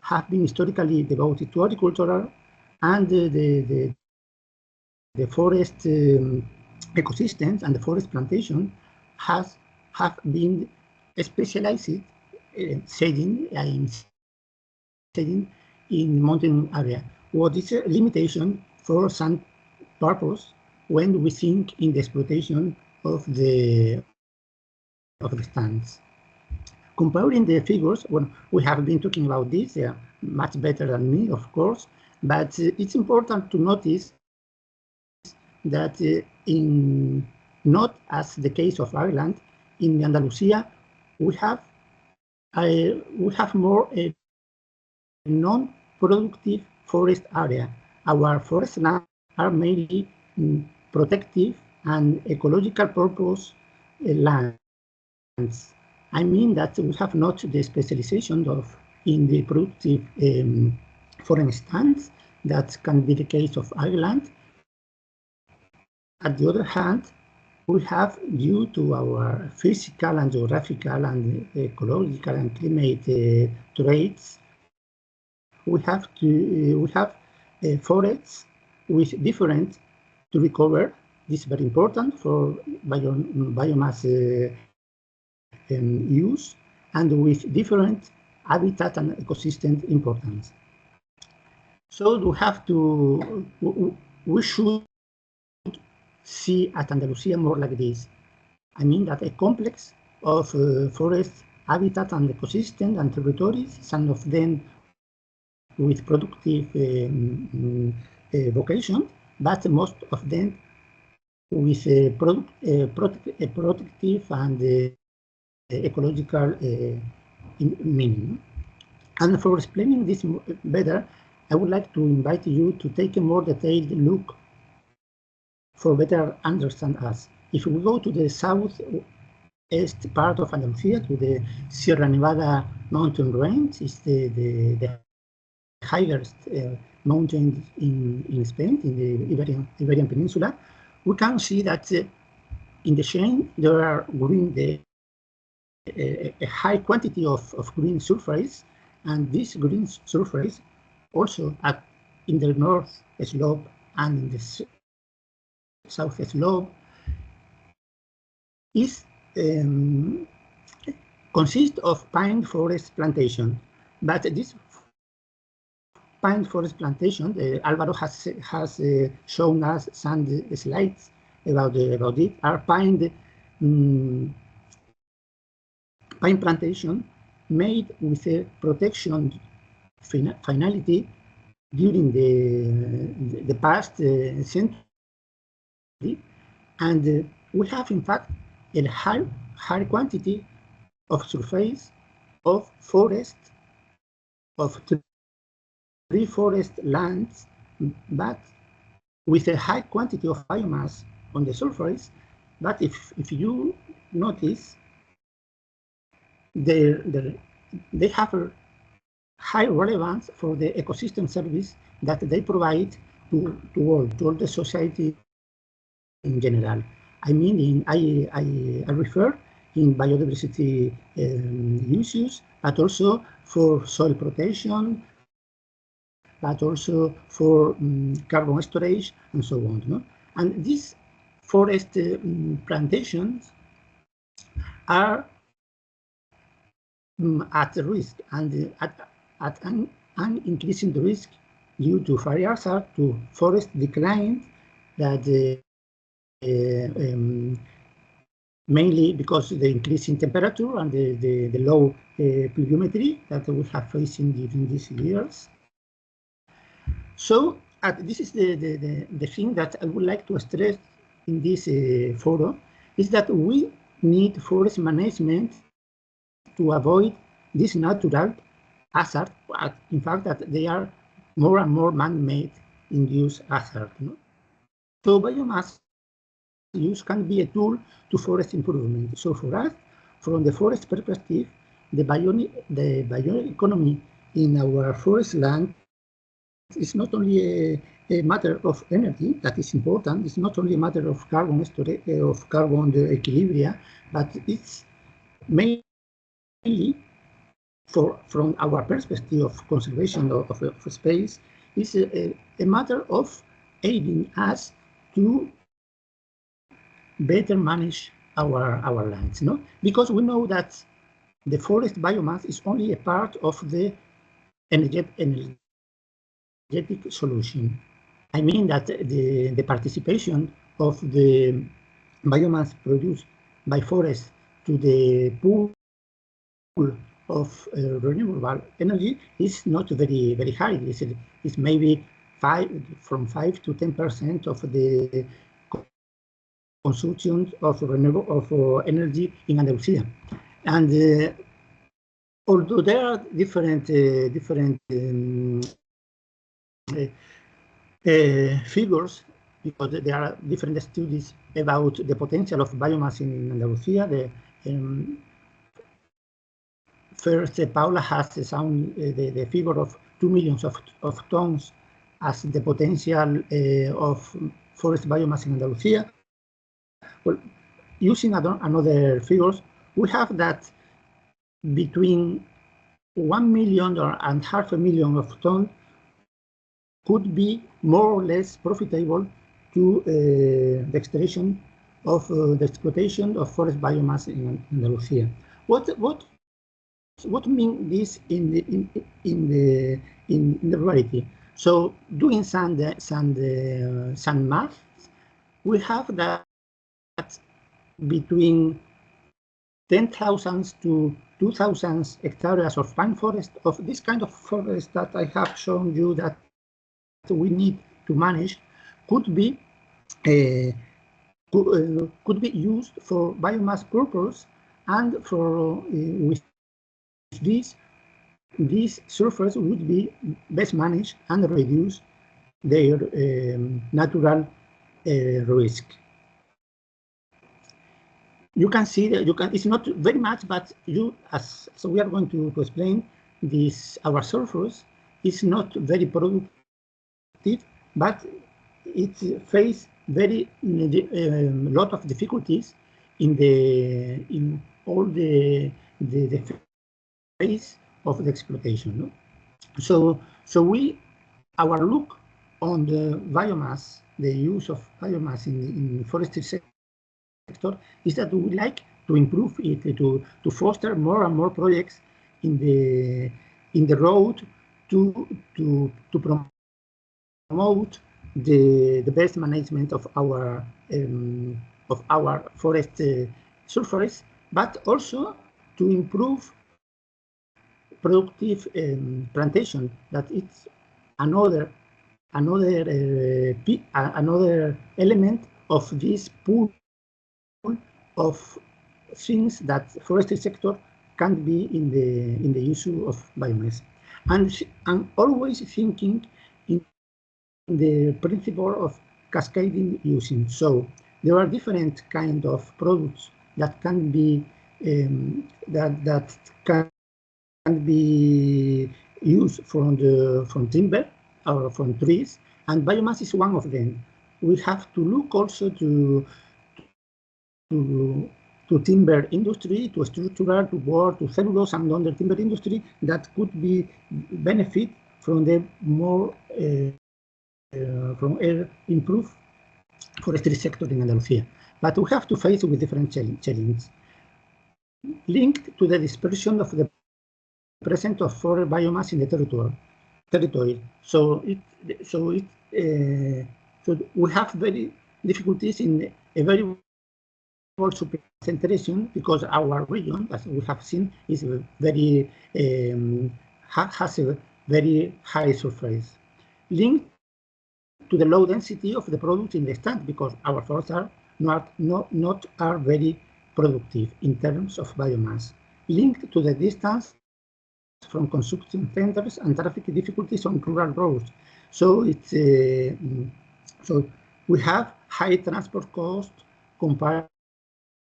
S6: have been historically devoted to agricultural, and the forest ecosystems and the forest plantation have been specialized shading in mountain area. What is a limitation for some purpose when we think in the exploitation of the stands. Comparing the figures, well, we have been talking about this, they are much better than me, of course, but it's important to notice that not as the case of Ireland, in Andalusia, we have more a non-productive forest area. Our forest lands are mainly protective and ecological purpose lands. I mean that we have not the specialization in the productive forest stands. That can be the case of Ireland. At the other hand, we have, due to our physical and geographical and ecological and climate traits, we have forests with different to recover. This is very important for biomass use, and with different habitat and ecosystem importance. So we should see at Andalusia more like this. I mean that a complex of forest habitat and ecosystem and territories, some of them with productive vocation, but most of them with protective and ecological meaning. And for explaining this better, I would like to invite you to take a more detailed look for better understand us. If we go to the southeast part of Andalusia, to the Sierra Nevada mountain range, is the highest mountain in Spain, in the Iberian Peninsula, we can see that in the chain there are green, a high quantity of green surface, and this green surface also in the north slope and in the south slope consists of pine forest plantation. But this pine forest plantation, Alvaro has shown us some slides about it, are pine plantation made with a protection finality during the past century, and we have in fact a high quantity of surface of forest, of tree forest lands, but with a high quantity of biomass on the surface. But if you notice, they have a high relevance for the ecosystem service that they provide to all the society in general. I mean, I refer in biodiversity issues, but also for soil protection, but also for carbon storage and so on. No? And these forest plantations are at risk and at an increasing risk due to fire hazard, to forest decline, that mainly because of the increase in temperature and the low pluviometry that we have facing during these years. So this is the thing that I would like to stress in this forum, is that we need forest management to avoid this natural hazard. In fact, that they are more and more man-made induced hazard. No? So biomass use can be a tool to forest improvement. So for us, from the forest perspective, the bioeconomy in our forest land is not only a matter of energy that is important. It's not only a matter of carbon storage, of carbon equilibria, but it's mainly from our perspective of conservation of space, is a matter of aiding us to better manage our lands, no? Because we know that the forest biomass is only a part of the energetic solution. I mean that the participation of the biomass produced by forests to the pool of renewable energy is not very high. It's maybe from 5 to 10% of the consumption of renewable energy in Andalusia. And although there are different figures, because there are different studies about the potential of biomass in Andalusia. First, Paula has found the figure of 2 million of tons as the potential of forest biomass in Andalusia. Well, using another figures, we have that between 1 million and 500,000 of tons could be more or less profitable to the exploitation of forest biomass in Andalusia. What mean this in the reality? So doing some math, we have that between 10,000 to 2,000 hectares of pine forest, of this kind of forest that I have shown you that we need to manage, could be used for biomass purpose, and for with this surface would be best managed and reduce their natural risk. You can see that it's not very much, but so we are going to explain this. Our surface is not very productive, but it faces very lot of difficulties in all the phase of the exploitation. No? So our look on the biomass, the use of biomass in forestry sector, is that we like to improve it, to foster more and more projects in in the road to promote the best management of our forest surface, but also to improve productive plantation. That it's another element of this pool of things that forestry sector can be in the use of biomass, and always thinking in the principle of cascading using. So there are different kind of products that can be that can be used from timber or from trees, and biomass is one of them. We have to look also to timber industry, to structural, to board, to cellulose, and other timber industry that could be benefit from the more from improved forestry sector in Andalusia. But we have to face with different challenges linked to the dispersion of the presence of forest biomass in the territory. So we have very difficulties in a very concentration, because our region, as we have seen, is very has a very high surface, linked to the low density of the product in the stand, because our forests are not very productive in terms of biomass, linked to the distance from construction centers and traffic difficulties on rural roads. So it's so we have high transport costs compared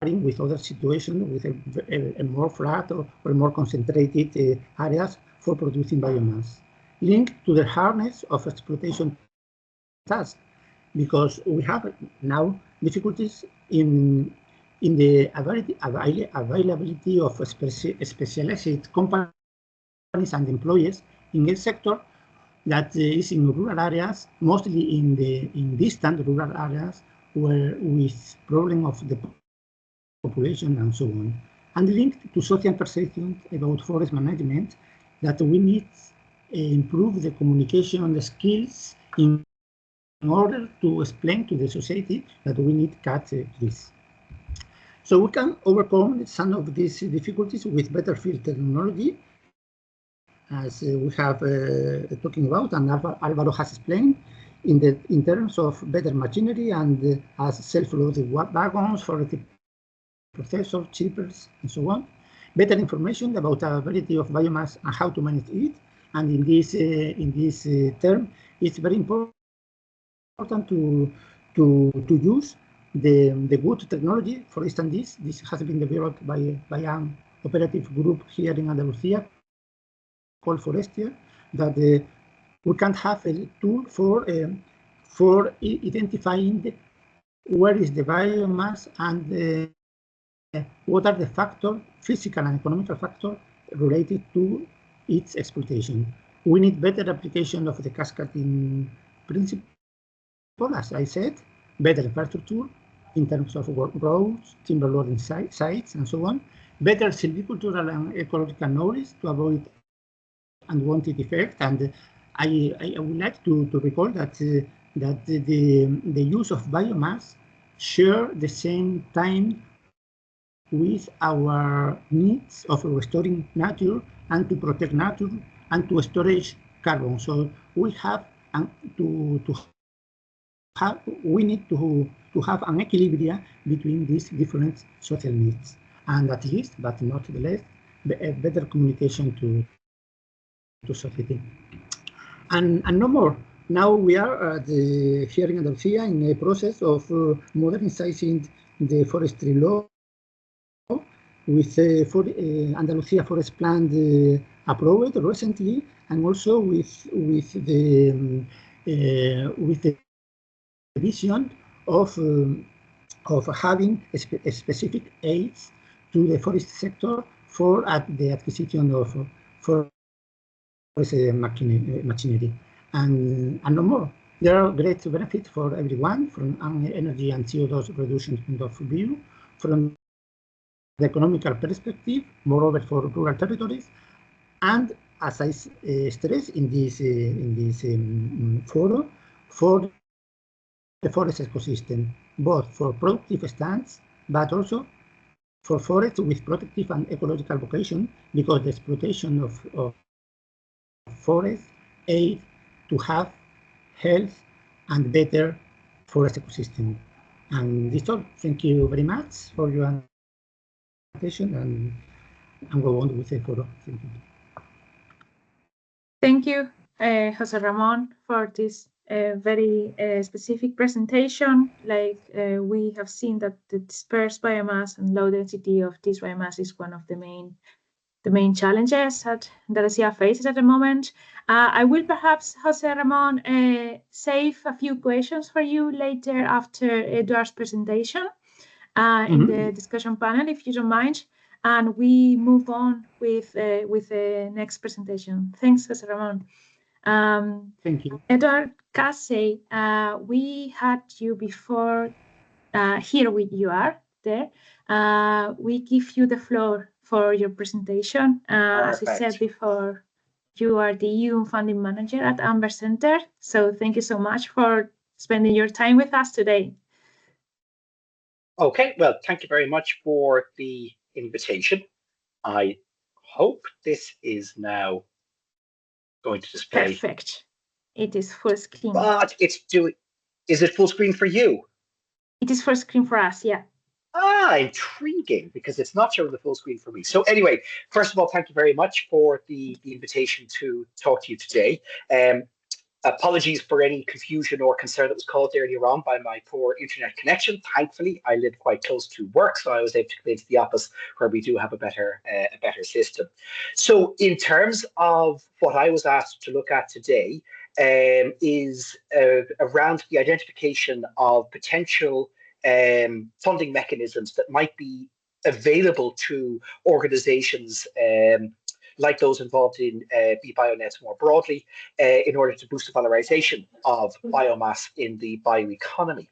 S6: with other situations with a more flat or more concentrated areas for producing biomass, linked to the hardness of exploitation tasks, because we have now difficulties in the availability of specialized companies and employees in a sector that is in rural areas, mostly in distant rural areas, where with problem of the population and so on, and linked to social perception about forest management, that we need improve the communication skills in order to explain to the society that we need cut trees. So we can overcome some of these difficulties with better field technology, as we have talking about, and Alvaro has explained, in terms of better machinery and as self-loaded wagons for the processor, chippers, and so on. Better information about availability of biomass and how to manage it. And in this term, it's very important to use the good technology. For instance, this has been developed by an operative group here in Andalusia called Forestier, that we can have a tool for identifying where is the biomass and what are the factors, physical and economical factors, related to its exploitation. We need better application of the cascading principle, as I said, better infrastructure in terms of roads, timber loading sites, and so on. Better silvicultural and ecological knowledge to avoid unwanted effects. And I would like to recall that the use of biomass share the same time with our needs of restoring nature and to protect nature and to storage carbon. So we have we need to have an equilibrium between these different social needs, and at least, but not the least, a better communication to society. And no more. Now we are here in Andalusia in a process of modernizing the forestry law, with Andalusia Forest Plan approved recently, and also with the vision of having a specific aids to the forest sector for the acquisition of forest machinery, and no more. There are great benefits for everyone, from energy and CO2 reduction point of view, from the economical perspective, moreover for rural territories, and as I stressed in this forum, for the forest ecosystem, both for productive stands, but also for forests with protective and ecological vocation, because the exploitation of forests aid to have health and better forest ecosystem. And this all. Thank you very much for your attention, and go on with the photo. Thank you.
S1: Thank you, Jose Ramon, for this very specific presentation. Like we have seen that the dispersed biomass and low density of this biomass is one of the main challenges that Andalusia faces at the moment. I will perhaps, Jose Ramon, save a few questions for you later after Eduard's presentation in the discussion panel, if you don't mind. And we move on with the next presentation. Thanks, Jose Ramon.
S6: Thank you.
S1: Eduard Casey, we had you before. Here you are there. We give you the floor for your presentation. As I said before, you are the EU funding manager at Amber Center. So thank you so much for spending your time with us today.
S7: Okay, well, thank you very much for the invitation. I hope this is now going to display.
S1: Perfect. It is full screen.
S7: But it's doing. Is it full screen for you?
S1: It is full screen for us, yeah.
S7: Ah, intriguing, because it's not showing the full screen for me. So anyway, first of all, thank you very much for the invitation to talk to you today. Apologies for any confusion or concern that was caused earlier on by my poor internet connection. Thankfully, I live quite close to work, so I was able to come into the office where we do have a better system. So in terms of what I was asked to look at today, is around the identification of potential funding mechanisms that might be available to organizations like those involved in BBioNets more broadly, in order to boost the valorisation of biomass in the bioeconomy.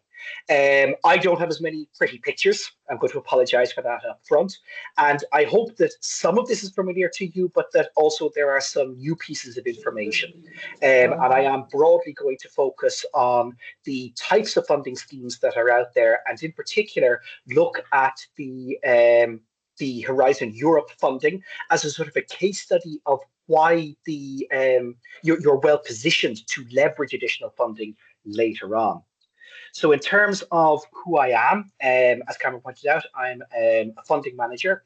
S7: I don't have as many pretty pictures. I'm going to apologise for that up front. And I hope that some of this is familiar to you, but that also there are some new pieces of information. And I am broadly going to focus on the types of funding schemes that are out there, and in particular, look at the Horizon Europe funding as a sort of a case study of why you're well positioned to leverage additional funding later on. So in terms of who I am, as Cameron pointed out, I'm a funding manager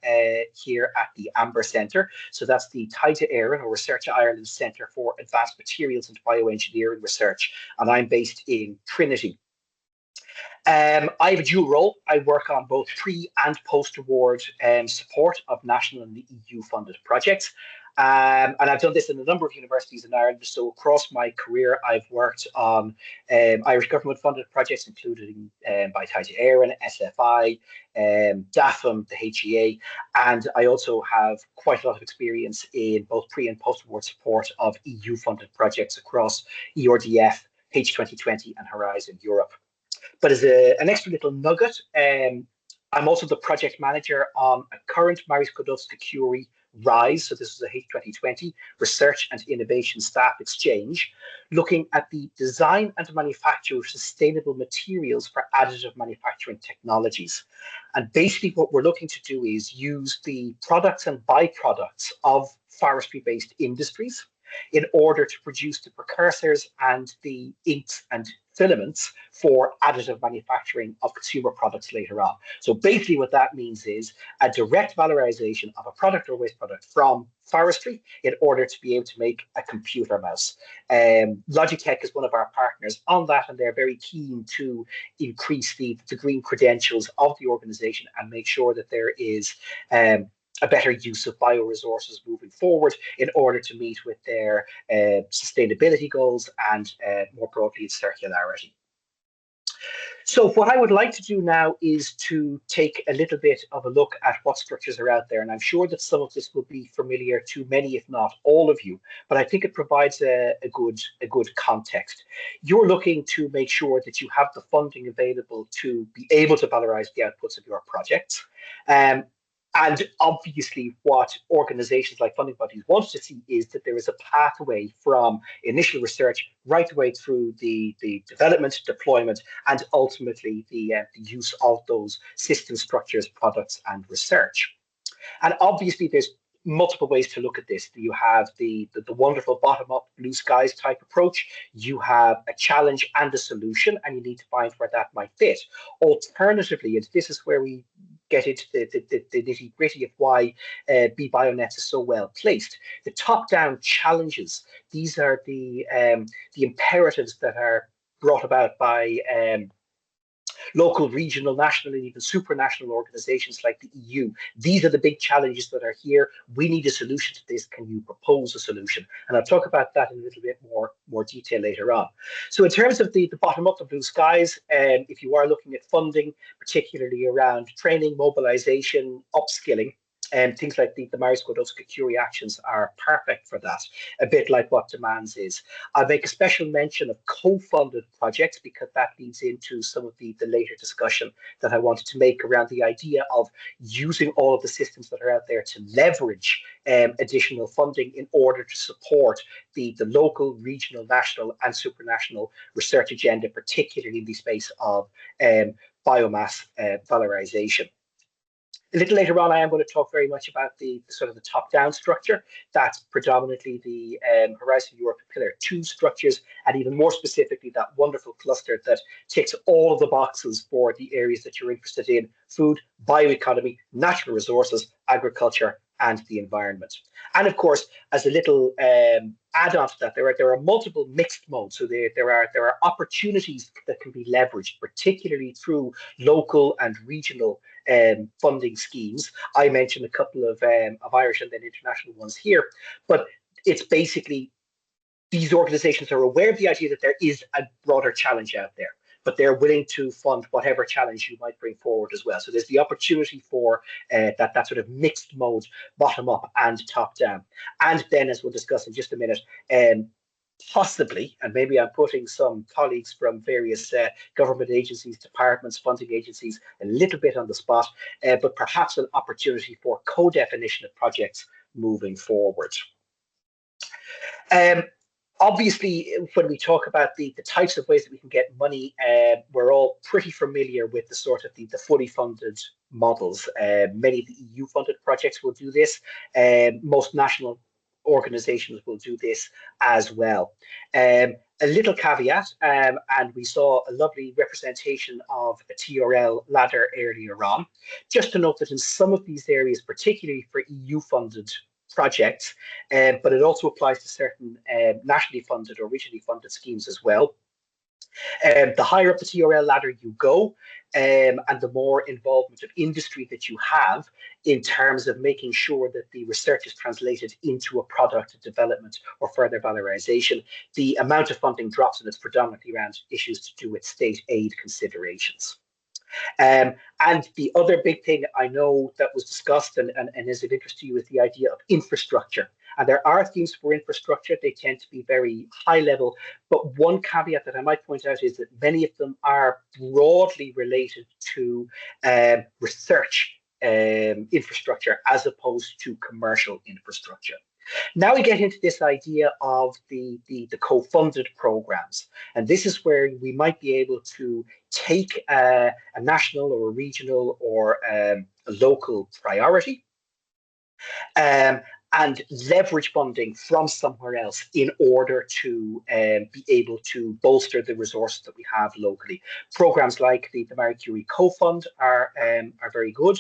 S7: here at the Amber Centre. So that's the Taita Éireann, or Research Ireland Centre for Advanced Materials and Bioengineering Research, and I'm based in Trinity. I have a dual role. I work on both pre and post-award support of national and EU funded projects. And I've done this in a number of universities in Ireland. So across my career, I've worked on Irish government funded projects, including by Taita Éireann, SFI, DAFM, the HEA. And I also have quite a lot of experience in both pre and post-award support of EU funded projects across ERDF, H2020 and Horizon Europe. But as an extra little nugget, I'm also the project manager on a current Marie Skłodowska-Curie RISE, so this is a H2020 Research and Innovation Staff Exchange, looking at the design and manufacture of sustainable materials for additive manufacturing technologies. And basically what we're looking to do is use the products and byproducts of forestry-based industries in order to produce the precursors and the inks and filaments for additive manufacturing of consumer products later on. So basically what that means is a direct valorization of a product or waste product from forestry in order to be able to make a computer mouse. Logitech is one of our partners on that, and they're very keen to increase the green credentials of the organization and make sure that there is a better use of bioresources moving forward in order to meet with their sustainability goals and more broadly circularity. So what I would like to do now is to take a little bit of a look at what structures are out there. And I'm sure that some of this will be familiar to many, if not all of you, but I think it provides a good context. You're looking to make sure that you have the funding available to be able to valorize the outputs of your projects. And obviously, what organizations like funding bodies want to see is that there is a pathway from initial research right the way through the development, deployment, and ultimately the use of those system structures, products, and research. And obviously, there's multiple ways to look at this. You have the wonderful bottom-up blue skies type approach. You have a challenge and a solution, and you need to find where that might fit. Alternatively, and this is where we get into the nitty-gritty of why BBioNets is so well placed. The top-down challenges, these are the imperatives that are brought about by local, regional, national, and even supranational organizations like the EU. These are the big challenges that are here. We need a solution to this. Can you propose a solution? And I'll talk about that in a little bit more detail later on. So in terms of the bottom up, the blue skies, if you are looking at funding, particularly around training, mobilization, upskilling, and things like the Maris Skłodowska-Curie actions are perfect for that, a bit like what Demands is. I'll make a special mention of co-funded projects because that leads into some of the later discussion that I wanted to make around the idea of using all of the systems that are out there to leverage additional funding in order to support the local, regional, national, and supranational research agenda, particularly in the space of biomass valorisation. A little later on, I am going to talk very much about the sort of the top-down structure. That's predominantly the Horizon Europe Pillar 2 structures, and even more specifically, that wonderful cluster that ticks all of the boxes for the areas that you're interested in: food, bioeconomy, natural resources, agriculture, and the environment. And of course, as a little add-on to that, there are multiple mixed modes. So there are opportunities that can be leveraged, particularly through local and regional funding schemes. I mentioned a couple of Irish and then international ones here, but it's basically these organizations are aware of the idea that there is a broader challenge out there, but they're willing to fund whatever challenge you might bring forward as well. So there's the opportunity for that sort of mixed mode, bottom up and top down. And then, as we'll discuss in just a minute, possibly, and maybe I'm putting some colleagues from various government agencies, departments, funding agencies a little bit on the spot, but perhaps an opportunity for co-definition of projects moving forward. Obviously, when we talk about the types of ways that we can get money, we're all pretty familiar with the sort of the fully funded models. Many of the EU-funded projects will do this. Most national organizations will do this as well. A little caveat, and we saw a lovely representation of a TRL ladder earlier on. Just to note that in some of these areas, particularly for EU-funded projects, but it also applies to certain nationally funded or regionally funded schemes as well. The higher up the TRL ladder you go, and the more involvement of industry that you have in terms of making sure that the research is translated into a product development or further valorization, the amount of funding drops, and it's predominantly around issues to do with state aid considerations. And the other big thing I know that was discussed and is of interest to you is the idea of infrastructure. And there are themes for infrastructure. They tend to be very high level. But one caveat that I might point out is that many of them are broadly related to research infrastructure as opposed to commercial infrastructure. Now we get into this idea of the co-funded programs, and this is where we might be able to take a national or a regional or a local priority and leverage funding from somewhere else in order to be able to bolster the resources that we have locally. Programs like the Marie Curie co-fund are very good,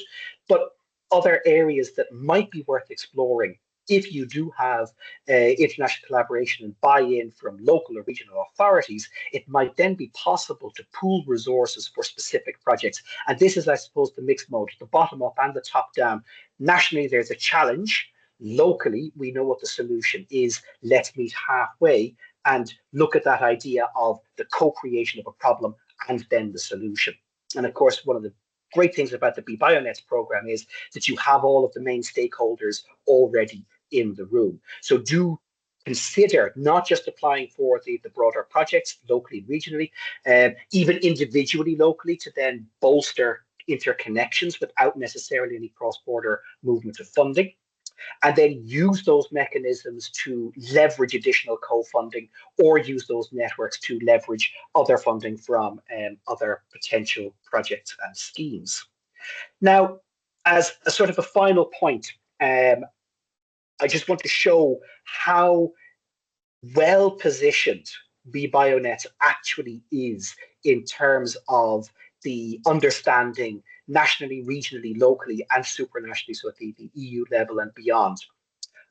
S7: but other areas that might be worth exploring if you do have international collaboration and buy-in from local or regional authorities, it might then be possible to pool resources for specific projects. And this is, I suppose, the mixed mode, the bottom up and the top down. Nationally, there's a challenge. Locally, we know what the solution is. Let's meet halfway and look at that idea of the co-creation of a problem and then the solution. And of course, one of the great things about the BBioNets program is that you have all of the main stakeholders already in the room. So do consider not just applying for the broader projects locally and regionally, even individually locally to then bolster interconnections without necessarily any cross-border movement of funding, and then use those mechanisms to leverage additional co-funding or use those networks to leverage other funding from other potential projects and schemes. Now, as a sort of a final point, I just want to show how well positioned BBioNets actually is in terms of the understanding nationally, regionally, locally, and supranationally, so at the EU level and beyond,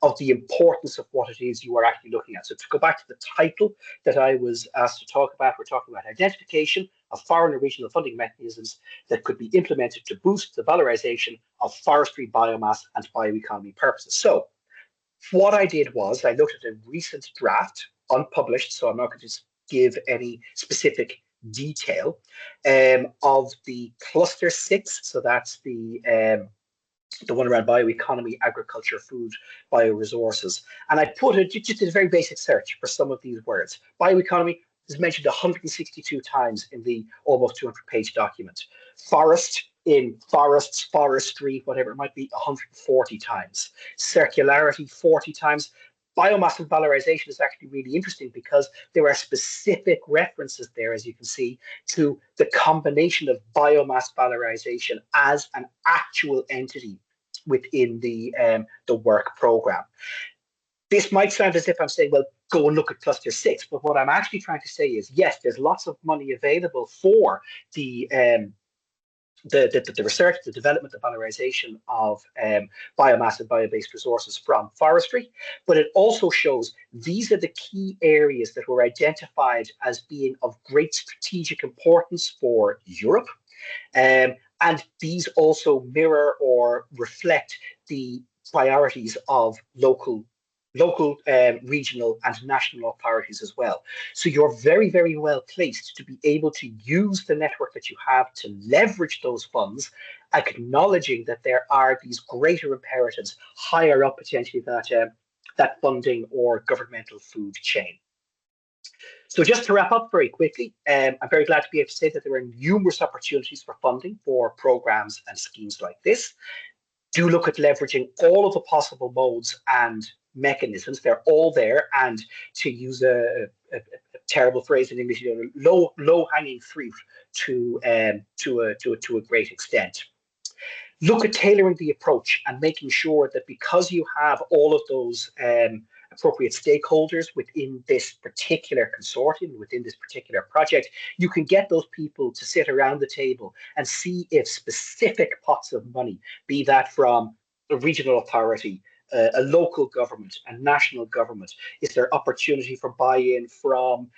S7: of the importance of what it is you are actually looking at. So to go back to the title that I was asked to talk about, we're talking about identification of foreign and regional funding mechanisms that could be implemented to boost the valorisation of forestry, biomass, and bioeconomy purposes. So what I did was I looked at a recent draft, unpublished, so I'm not going to give any specific detail, of the cluster 6. So that's the one around bioeconomy, agriculture, food, bioresources. And I put it, just did a very basic search for some of these words. Bioeconomy is mentioned 162 times in the almost 200-page document. Forest, in forests, forestry, whatever it might be, 140 times. Circularity, 40 times. Biomass and valorisation is actually really interesting because there are specific references there, as you can see, to the combination of biomass valorisation as an actual entity within the work programme. This might sound as if I'm saying, well, go and look at cluster 6, but what I'm actually trying to say is, yes, there's lots of money available for the research, the development, the valorisation of biomass and bio-based resources from forestry, but it also shows these are the key areas that were identified as being of great strategic importance for Europe. And these also mirror or reflect the priorities of local, regional and national authorities as well. So you're very, very well placed to be able to use the network that you have to leverage those funds, acknowledging that there are these greater imperatives higher up potentially that funding or governmental food chain. So just to wrap up very quickly, I'm very glad to be able to say that there are numerous opportunities for funding for programs and schemes like this. Do look at leveraging all of the possible modes and mechanisms. They're all there, and to use a terrible phrase in English, low-hanging fruit to a great extent. Look at tailoring the approach and making sure that because you have all of those appropriate stakeholders within this particular consortium, within this particular project, you can get those people to sit around the table and see if specific pots of money, be that from a regional authority, a local government, a national government, is there opportunity for buy-in from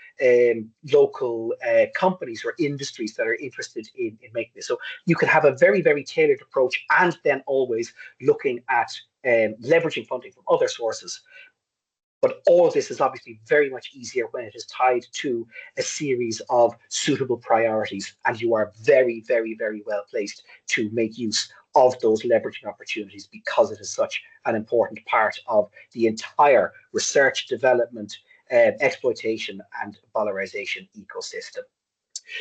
S7: local companies or industries that are interested in making this. So you can have a very, very tailored approach, and then always looking at leveraging funding from other sources. But all of this is obviously very much easier when it is tied to a series of suitable priorities, and you are very, very, very well placed to make use of those leveraging opportunities because it is such an important part of the entire research, development, exploitation, and valorisation ecosystem.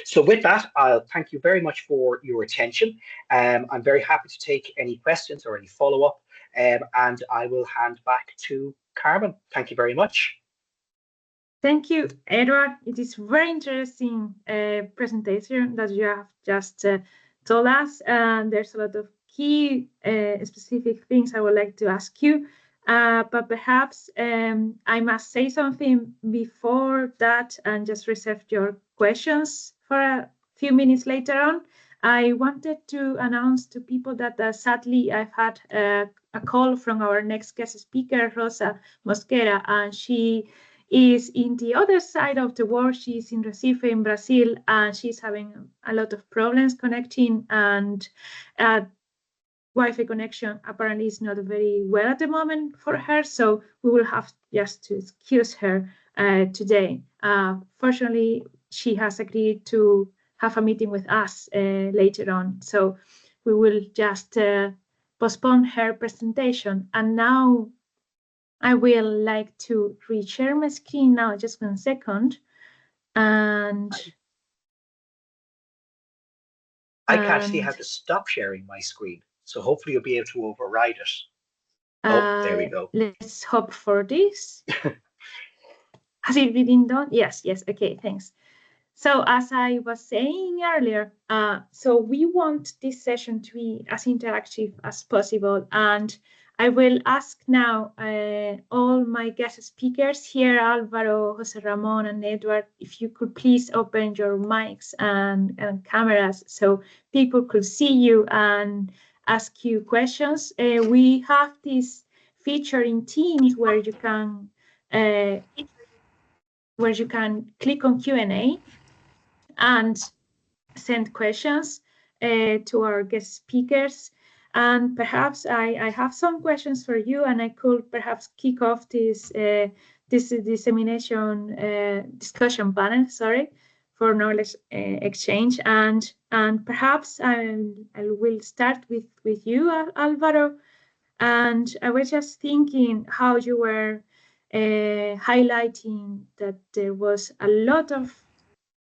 S7: So with that, I'll thank you very much for your attention. I'm very happy to take any questions or any follow-up, and I will hand back to Carmen. Thank you very much.
S1: Thank you, Edward. It is very interesting presentation that you have just told us, and there's a lot of key specific things I would like to ask you. But perhaps I must say something before that and just reserve your questions for a few minutes later on. I wanted to announce to people that sadly I've had a call from our next guest speaker, Rosa Mosquera, and she is in the other side of the world. She's in Recife in Brazil, and she's having a lot of problems connecting, and Wi-Fi connection apparently is not very well at the moment for her, so we will have just to excuse her today. Fortunately, she has agreed to have a meeting with us later on, so we will just postpone her presentation. And now I will like to reshare my screen now, just 1 second. And
S7: I can't see how to stop sharing my screen, so hopefully you'll be able to override it. Oh, there we go.
S1: Let's hope for this. Has it been done? Yes, okay, thanks. So as I was saying earlier, so we want this session to be as interactive as possible, and I will ask now all my guest speakers here, Alvaro, Jose Ramon, and Edward, if you could please open your mics and cameras so people could see you and ask you questions. We have this feature in Teams where you can click on Q&A and send questions to our guest speakers. And perhaps I have some questions for you, and I could perhaps kick off this dissemination discussion panel, for knowledge exchange. And perhaps I will start with you, Alvaro. And I was just thinking how you were highlighting that there was a lot of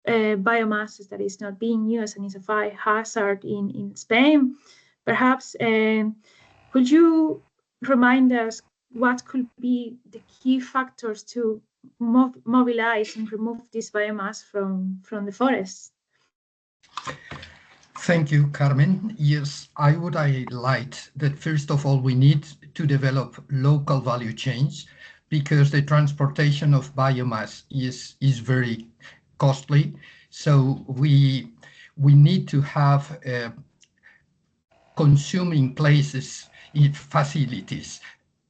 S1: biomass that is not being used and is a fire hazard in Spain. Perhaps could you remind us what could be the key factors to mobilize and remove this biomass from the forests?
S5: Thank you, Carmen. Yes, I would highlight that first of all, we need to develop local value chains because the transportation of biomass is very costly. So we need to have consuming places, facilities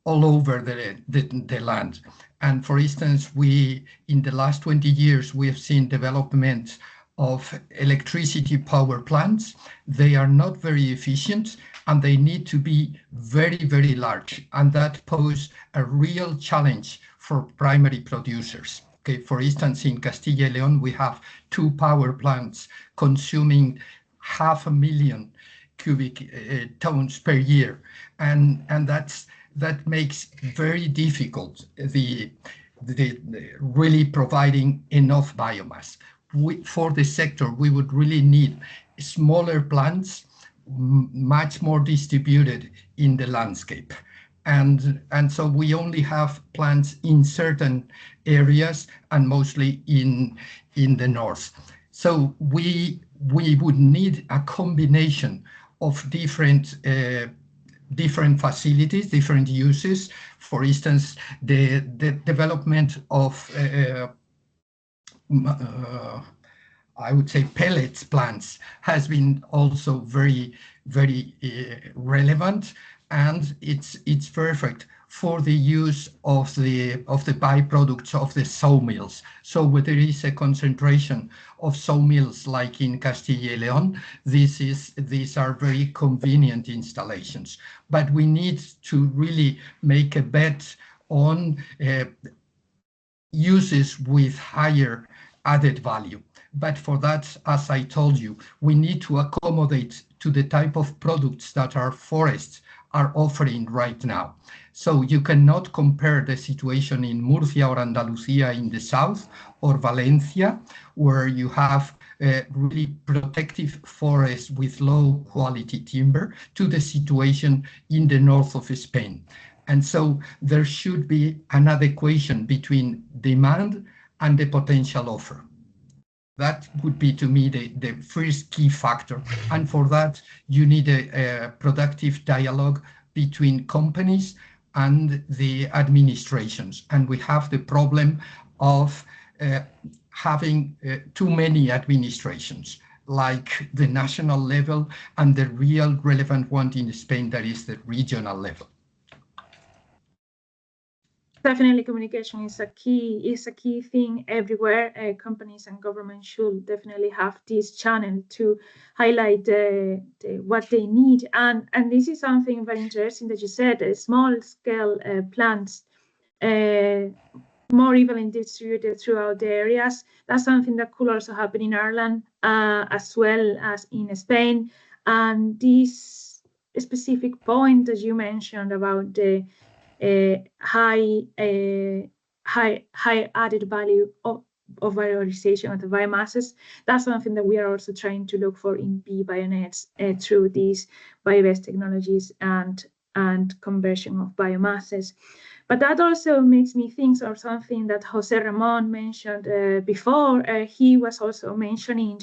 S5: all over the land. And for instance, in the last 20 years, we have seen development of electricity power plants. They are not very efficient and they need to be very, very large. And that poses a real challenge for primary producers. Okay, for instance, in Castilla y León, we have 2 power plants consuming 500,000 cubic tons per year. And that makes very difficult the really providing enough biomass. For the sector, we would really need smaller plants, much more distributed in the landscape. And so we only have plants in certain areas and mostly in the north. So we would need a combination of different facilities, different uses. For instance, the development of I would say pellets plants has been also very, very relevant, and it's perfect for the use of the byproducts of the sawmills. So where there is a concentration of sawmills like in Castilla y León, these are very convenient installations. But we need to really make a bet on uses with higher added value. But for that, as I told you, we need to accommodate to the type of products that our forests are offering right now. So you cannot compare the situation in Murcia or Andalusia in the south or Valencia, where you have really protective forests with low quality timber, to the situation in the north of Spain. And so there should be an adequation between demand and the potential offer. That would be, to me, the first key factor. And for that, you need a productive dialogue between companies and the administrations. And we have the problem of having too many administrations, like the national level and the real relevant one in Spain, that is the regional level.
S1: Definitely, communication is a key thing everywhere. Companies and governments should definitely have this channel to highlight what they need. And this is something very interesting that you said, small scale plants, more evenly distributed throughout the areas. That's something that could also happen in Ireland as well as in Spain. And this specific point that you mentioned about the high added value of valorisation of the biomasses. That's something that we are also trying to look for in BBioNets through these bio-based technologies and conversion of biomasses. But that also makes me think of something that Jose Ramon mentioned before. He was also mentioning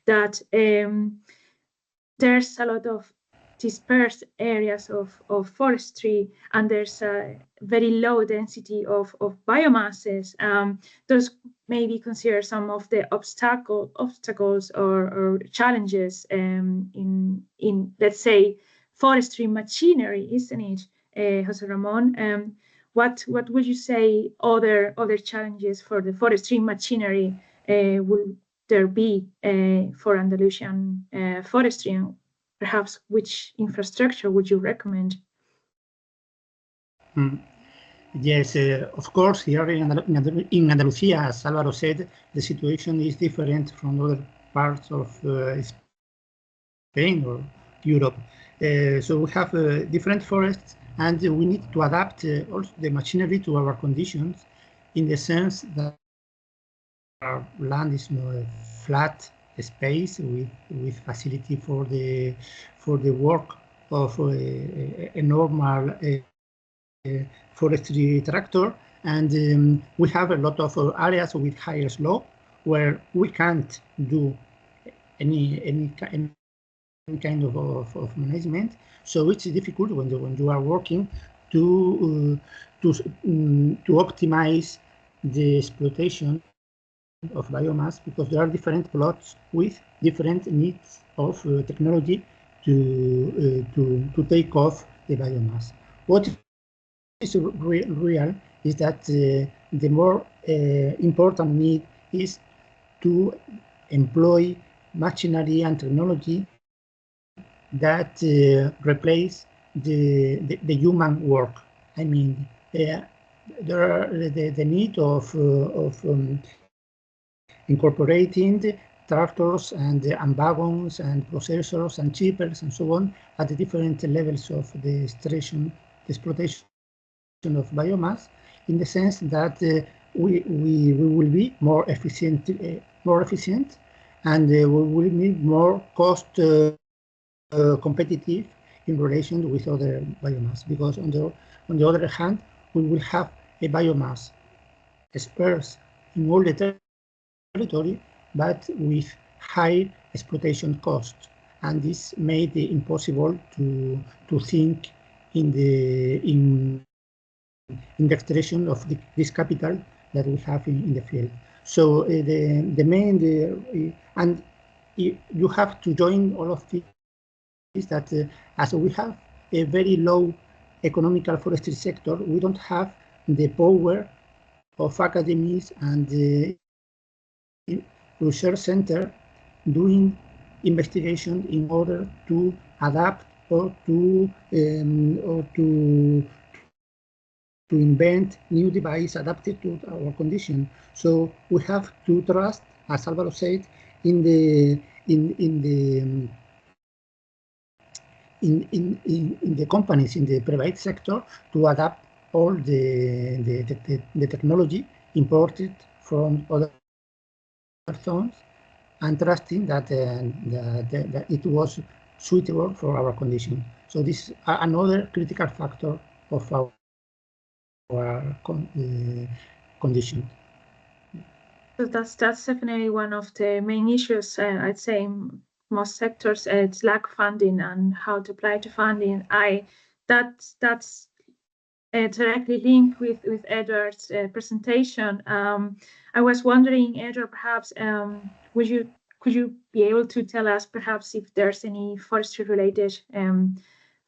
S1: that there's a lot of dispersed areas of forestry, and there's a very low density of biomasses. Those may be considered some of the obstacles or challenges in let's say forestry machinery, isn't it, Jose Ramon? What would you say other challenges for the forestry machinery will there be for Andalusian forestry, and perhaps which infrastructure would you recommend?
S6: Yes, of course, here in Andalusia, as Álvaro said, the situation is different from other parts of Spain or Europe. So we have different forests, and we need to adapt also the machinery to our conditions, in the sense that our land is not a flat space with facility for the work of a normal forestry tractor, and we have a lot of areas with higher slope where we can't do any kind of management. So it's difficult when you are working to optimize the exploitation of biomass, because there are different plots with different needs of technology to take off the biomass. What is real is that the more important need is to employ machinery and technology that replace the human work. I mean, there are the need of incorporating the tractors and wagons and processors and chippers and so on at the different levels of the exploitation of biomass, in the sense that we will be more efficient, and we will be more cost competitive in relation with other biomass, because on the other hand, we will have a biomass sparse in all the territory, but with high exploitation costs, and this made it impossible to think in the extraction of this capital that we have in the field. So the main and you have to join all of this, is that as we have a very low economical forestry sector, we don't have the power of academies and the research center doing investigation in order to adapt or to invent new device adapted to our condition. So we have to trust, as Álvaro said, in the companies in the private sector to adapt all the technology imported from other zones, and trusting that it was suitable for our condition. So this is another critical factor of our condition.
S1: So that's definitely one of the main issues. I'd say in most sectors, it's lack of funding and how to apply to funding. That's directly linked with Edward's presentation. I was wondering, Edward, perhaps could you be able to tell us perhaps if there's any forestry-related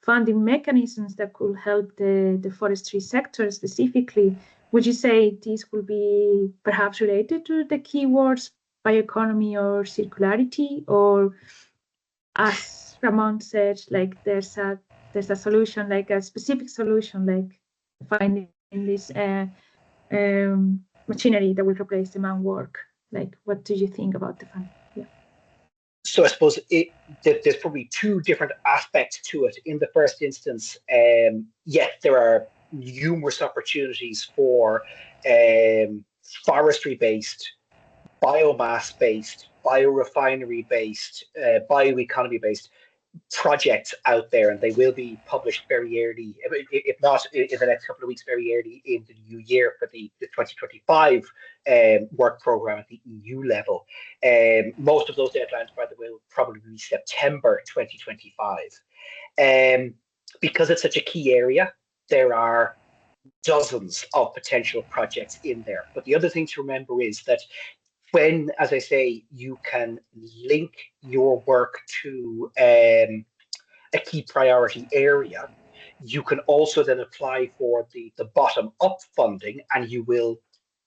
S1: funding mechanisms that could help the forestry sector specifically? Would you say these will be perhaps related to the keywords bioeconomy or circularity, or as Ramon said, like there's a solution, like a specific solution, like finding this machinery that will replace the man work? Like, what do you think about the funding? Yeah.
S7: So I suppose there's probably two different aspects to it. In the first instance, yes, there are numerous opportunities for forestry-based biomass-based, biorefinery-based, bioeconomy-based projects out there, and they will be published very early, if not in the next couple of weeks, very early in the new year for the 2025 work program at the EU level. Most of those deadlines, by the way, will probably be September 2025. Because it's such a key area, there are dozens of potential projects in there. But the other thing to remember is that when, as I say, you can link your work to a key priority area, you can also then apply for the bottom-up funding, and you will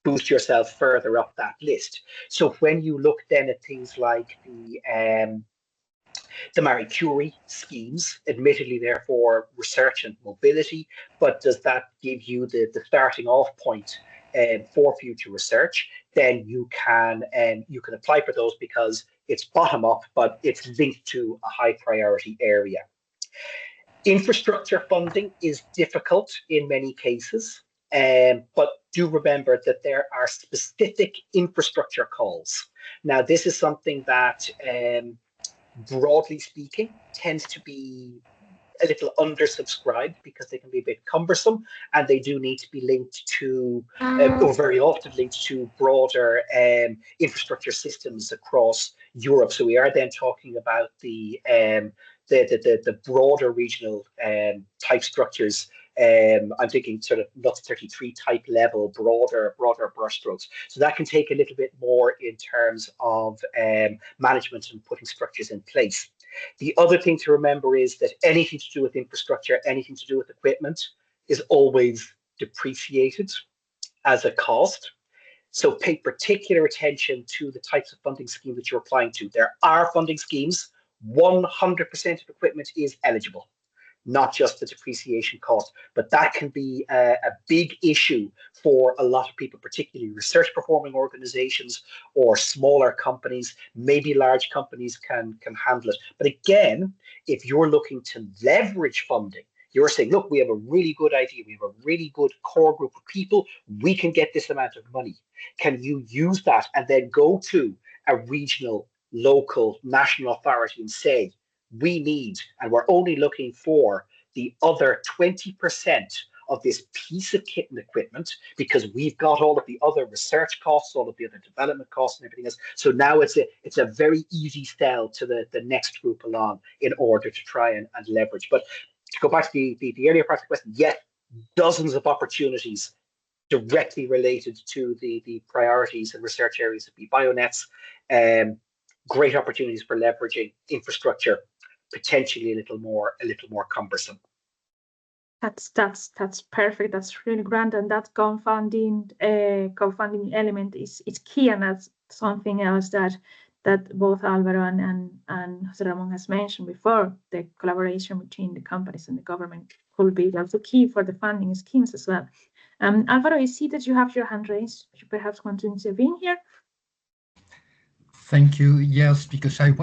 S7: boost yourself further up that list. So when you look then at things like the Marie Curie schemes, admittedly they're for research and mobility, but does that give you the starting off point for future research? Then you can apply for those because it's bottom up, but it's linked to a high priority area. Infrastructure funding is difficult in many cases, but do remember that there are specific infrastructure calls. Now, this is something that, broadly speaking, tends to be a little undersubscribed because they can be a bit cumbersome, and they do need to be linked to, or very often linked to, broader infrastructure systems across Europe. So we are then talking about the broader regional type structures. I'm thinking sort of NUTS 33 type level, broader brushstrokes. So that can take a little bit more in terms of management and putting structures in place. The other thing to remember is that anything to do with infrastructure, anything to do with equipment is always depreciated as a cost. So pay particular attention to the types of funding scheme that you're applying to. There are funding schemes, 100% of equipment is eligible, not just the depreciation cost, but that can be a big issue for a lot of people, particularly research performing organizations or smaller companies. Maybe large companies can handle it. But again, if you're looking to leverage funding, you're saying, look, we have a really good idea, we have a really good core group of people, we can get this amount of money. Can you use that and then go to a regional, local, national authority and say, we need, and we're only looking for the other 20% of this piece of kit and equipment, because we've got all of the other research costs, all of the other development costs and everything else. So now it's a very easy sell to the next group along in order to try and leverage. But to go back to the earlier part of the question, yes, dozens of opportunities directly related to the priorities and research areas of BBioNets. Great opportunities for leveraging infrastructure, potentially a little more cumbersome.
S1: That's perfect. That's really grand, and that co-funding element is key, and that's something else that both Alvaro and José Ramón has mentioned before. The collaboration between the companies and the government could be also key for the funding schemes as well. Alvaro, I see that you have your hand raised. You perhaps want to intervene here.
S5: Thank you. Yes, because I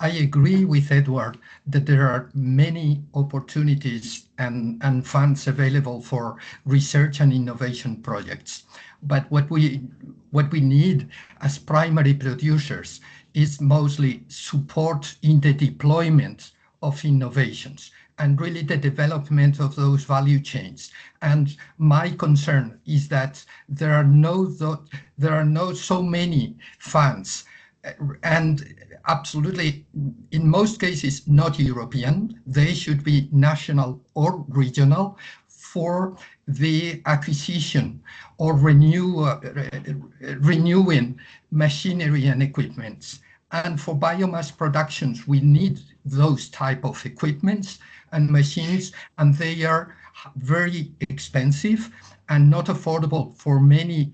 S5: agree with Edward that there are many opportunities and funds available for research and innovation projects. But what we need as primary producers is mostly support in the deployment of innovations and really the development of those value chains. And my concern is that there are no so many funds, and absolutely, in most cases, not European. They should be national or regional for the acquisition or renewing machinery and equipments. And for biomass productions, we need those type of equipments and machines, and they are very expensive and not affordable for many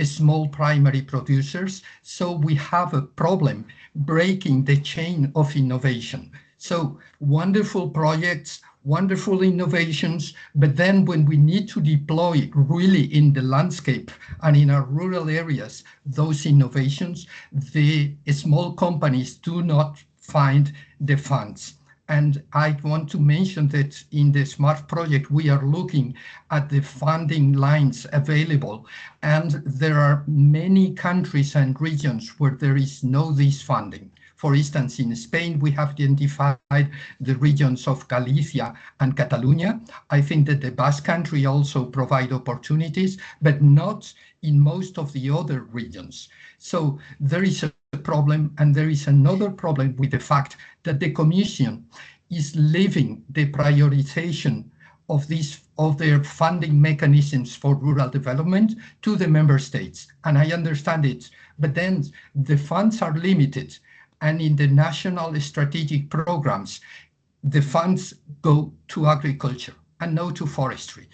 S5: small primary producers. So we have a problem breaking the chain of innovation. So wonderful projects, wonderful innovations, but then when we need to deploy really in the landscape and in our rural areas, those innovations, the small companies do not find the funds. And I want to mention that in the SMART project, we are looking at the funding lines available. And there are many countries and regions where there is no this funding. For instance, in Spain, we have identified the regions of Galicia and Catalonia. I think that the Basque Country also provide opportunities, but not in most of the other regions. So there is a problem, and there is another problem with the fact that the Commission is leaving the prioritization of their funding mechanisms for rural development to the member states. And I understand it, but then the funds are limited. And in the national strategic programs, the funds go to agriculture and not to forestry.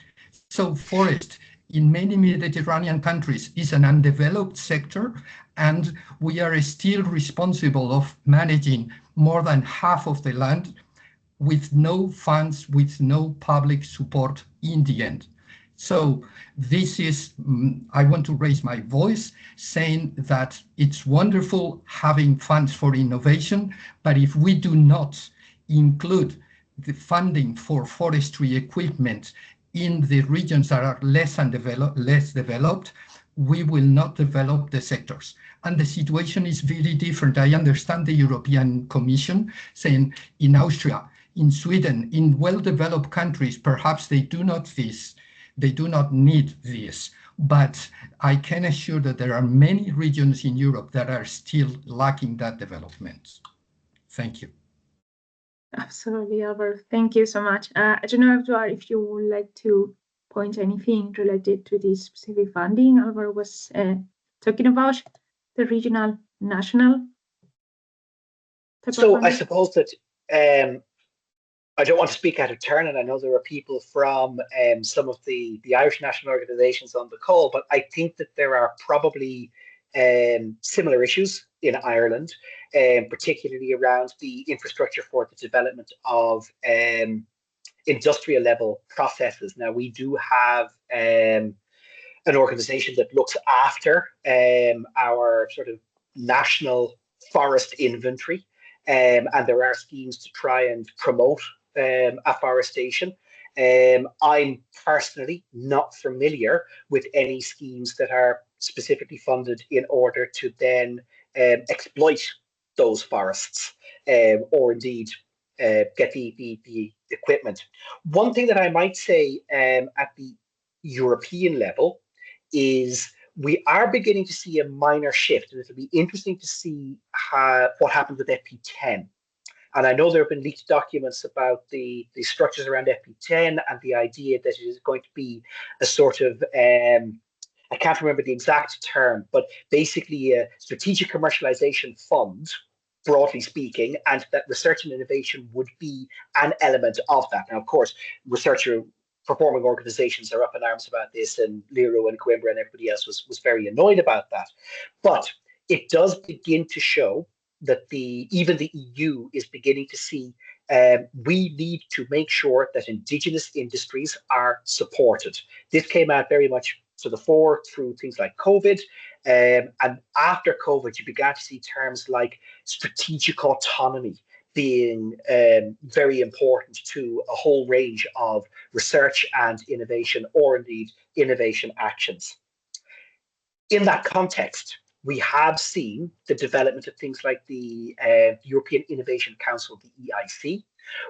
S5: So forest in many Mediterranean countries is an undeveloped sector, and we are still responsible of managing more than half of the land with no funds, with no public support in the end. So this is, I want to raise my voice saying that it's wonderful having funds for innovation, but if we do not include the funding for forestry equipment in the regions that are less developed, we will not develop the sectors. And the situation is very different. I understand the European Commission saying in Austria, in Sweden, in well-developed countries, perhaps they do not need this. But I can assure that there are many regions in Europe that are still lacking that development. Thank you.
S1: Absolutely, Albert. Thank you so much. I don't know, Eduard, if you would like to point anything related to this specific funding Albert was talking about, the regional, national.
S7: So I suppose that I don't want to speak out of turn, and I know there are people from some of the Irish national organisations on the call, but I think that there are probably similar issues in Ireland, particularly around the infrastructure for the development of industrial level processes. Now, we do have an organisation that looks after our sort of national forest inventory, and there are schemes to try and promote afforestation. I'm personally not familiar with any schemes that are specifically funded in order to then exploit those forests or indeed get the equipment. One thing that I might say at the European level is we are beginning to see a minor shift, and it'll be interesting to see what happens with FP10. And I know there have been leaked documents about the structures around FP10 and the idea that it is going to be a sort of, I can't remember the exact term, but basically a strategic commercialization fund, broadly speaking, and that research and innovation would be an element of that. Now, of course, performing organizations are up in arms about this, and Lero and Coimbra and everybody else was very annoyed about that. But it does begin to show that even the EU is beginning to see we need to make sure that indigenous industries are supported. This came out very much to the fore through things like COVID. And after COVID, you began to see terms like strategic autonomy being very important to a whole range of research and innovation, or indeed innovation actions. In that context, we have seen the development of things like the European Innovation Council, the EIC,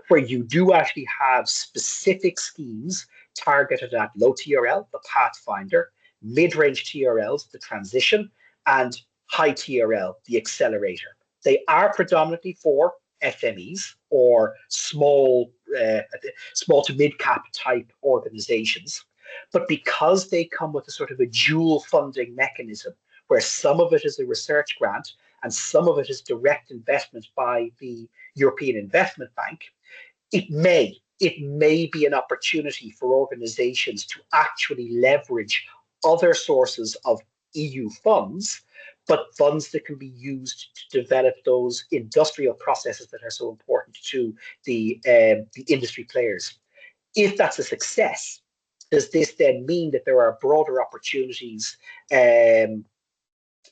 S7: where you do actually have specific schemes targeted at low TRL, the Pathfinder, mid-range TRLs, the Transition, and high TRL, the Accelerator. They are predominantly for SMEs or small to mid-cap type organizations. But because they come with a sort of a dual funding mechanism, where some of it is a research grant and some of it is direct investment by the European Investment Bank, it may be an opportunity for organizations to actually leverage other sources of EU funds, but funds that can be used to develop those industrial processes that are so important to the industry players. If that's a success, does this then mean that there are broader opportunities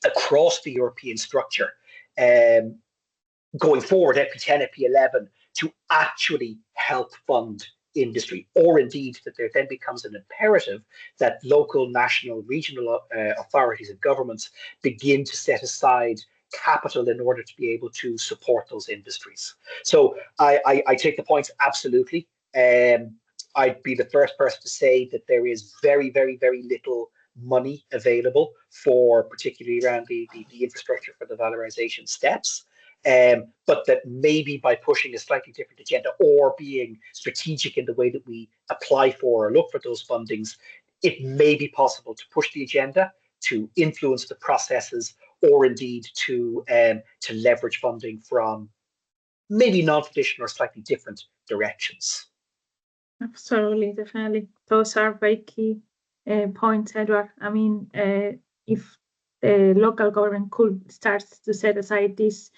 S7: across the European structure going forward, FP10, FP11, to actually help fund industry, or indeed that there then becomes an imperative that local, national, regional authorities and governments begin to set aside capital in order to be able to support those industries. So I take the points absolutely. I'd be the first person to say that there is very, very, very little money available for, particularly around the infrastructure for the valorisation steps. But that maybe by pushing a slightly different agenda or being strategic in the way that we apply for or look for those fundings, it may be possible to push the agenda, to influence the processes, or indeed to leverage funding from maybe non-traditional or slightly different directions.
S1: Absolutely, definitely. Those are very key points, Edward. I mean, if the local government could start to set aside this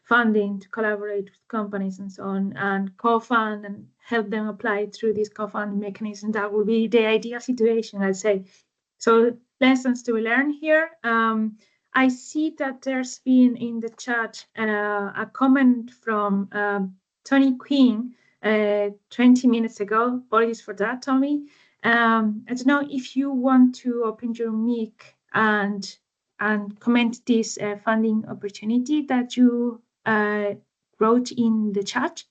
S1: funding to collaborate with companies and so on, and co-fund and help them apply through this co-funding mechanism, that would be the ideal situation, I'd say. So lessons to learn here. I see that there's been in the chat a comment from Tony Quinn 20 minutes ago. Apologies for that, Tommy. I don't know if you want to open your mic and comment this funding opportunity that you wrote in the chat.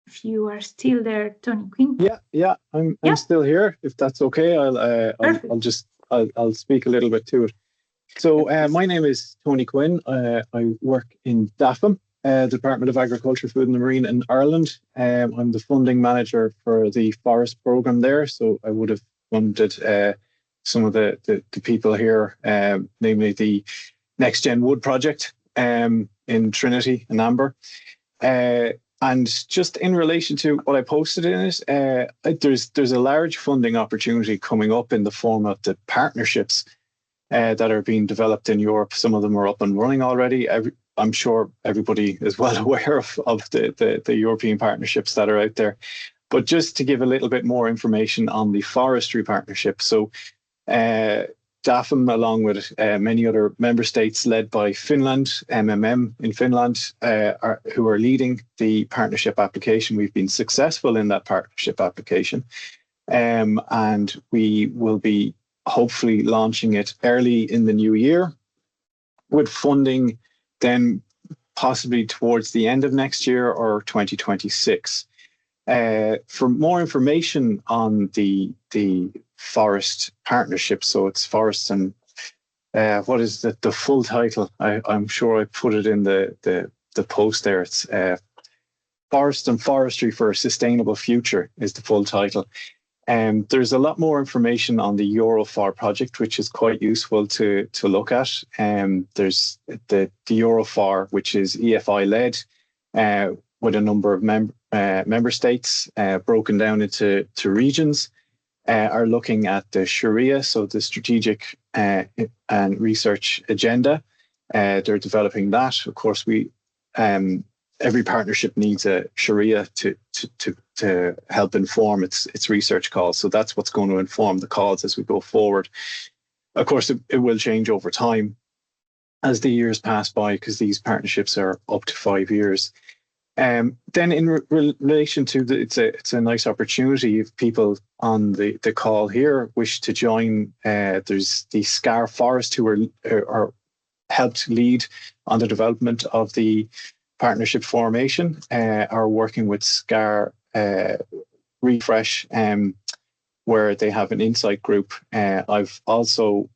S1: If you are still there, Tony Quinn.
S8: Yeah, I'm still here. If that's okay, I'll speak a little bit to it. So my name is Tony Quinn. I work in DAFM, Department of Agriculture, Food and the Marine in Ireland. I'm the funding manager for the forest programme there. So I would have funded some of the people here, namely the Next Gen Wood project in Trinity and Amber. And just in relation to what I posted in it, there's a large funding opportunity coming up in the form of the partnerships that are being developed in Europe. Some of them are up and running already. I'm sure everybody is well aware of the European partnerships that are out there. But just to give a little bit more information on the forestry partnership. So DAFM, along with many other member states led by Finland, MMM in Finland, who are leading the partnership application. We've been successful in that partnership application. And we will be hopefully launching it early in the new year, with funding then possibly towards the end of next year or 2026. For more information on the forest partnership, so it's forests and what is the full title? I'm sure I put it in the post there. It's Forest and Forestry for a Sustainable Future is the full title. There's a lot more information on the EuroFOR project, which is quite useful to look at. There's the EuroFOR, which is EFI led, with a number of member states broken down into regions, are looking at the Sharia, so the strategic and research agenda. They're developing that. Of course, every partnership needs a Sharia to help inform its research calls. So that's what's going to inform the calls as we go forward. Of course, it will change over time as the years pass by, because these partnerships are up to 5 years. Then in relation to it's a nice opportunity if people on the call here wish to join. There's the SCAR Forest who are helped lead on the development of the partnership formation, are working with SCAR Refresh, where they have an insight group. I've also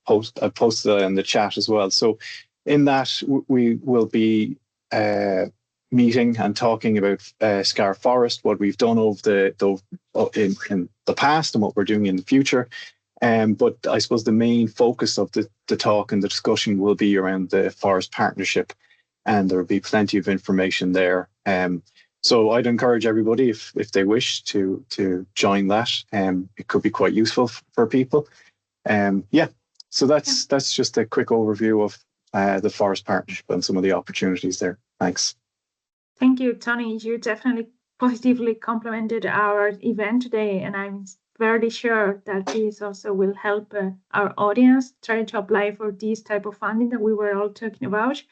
S8: posted that in the chat as well. So in that we will be meeting and talking about SCAR Forest, what we've done over in the past and what we're doing in the future. But I suppose the main focus of the talk and the discussion will be around the forest partnership, and there will be plenty of information there. So I'd encourage everybody, if they wish to join that. It could be quite useful for people. So that's just a quick overview of the forest partnership and some of the opportunities there. Thanks.
S1: Thank you, Tony. You definitely positively complemented our event today, and I'm very sure that this also will help our audience try to apply for this type of funding that we were all talking about.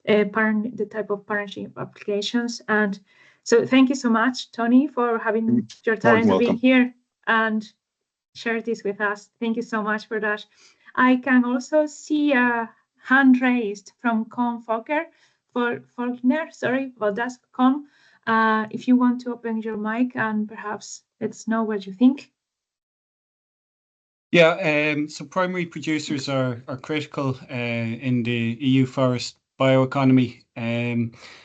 S1: the type of partnership applications. And so thank you so much, Tony, for having your time to be here and share this with us. Thank you so much for that. I can also see a hand raised from Faulkner, sorry, well, that's Con. If you want to open your mic and perhaps let's know what you think.
S9: Yeah, so primary producers are critical in the EU forest bioeconomy.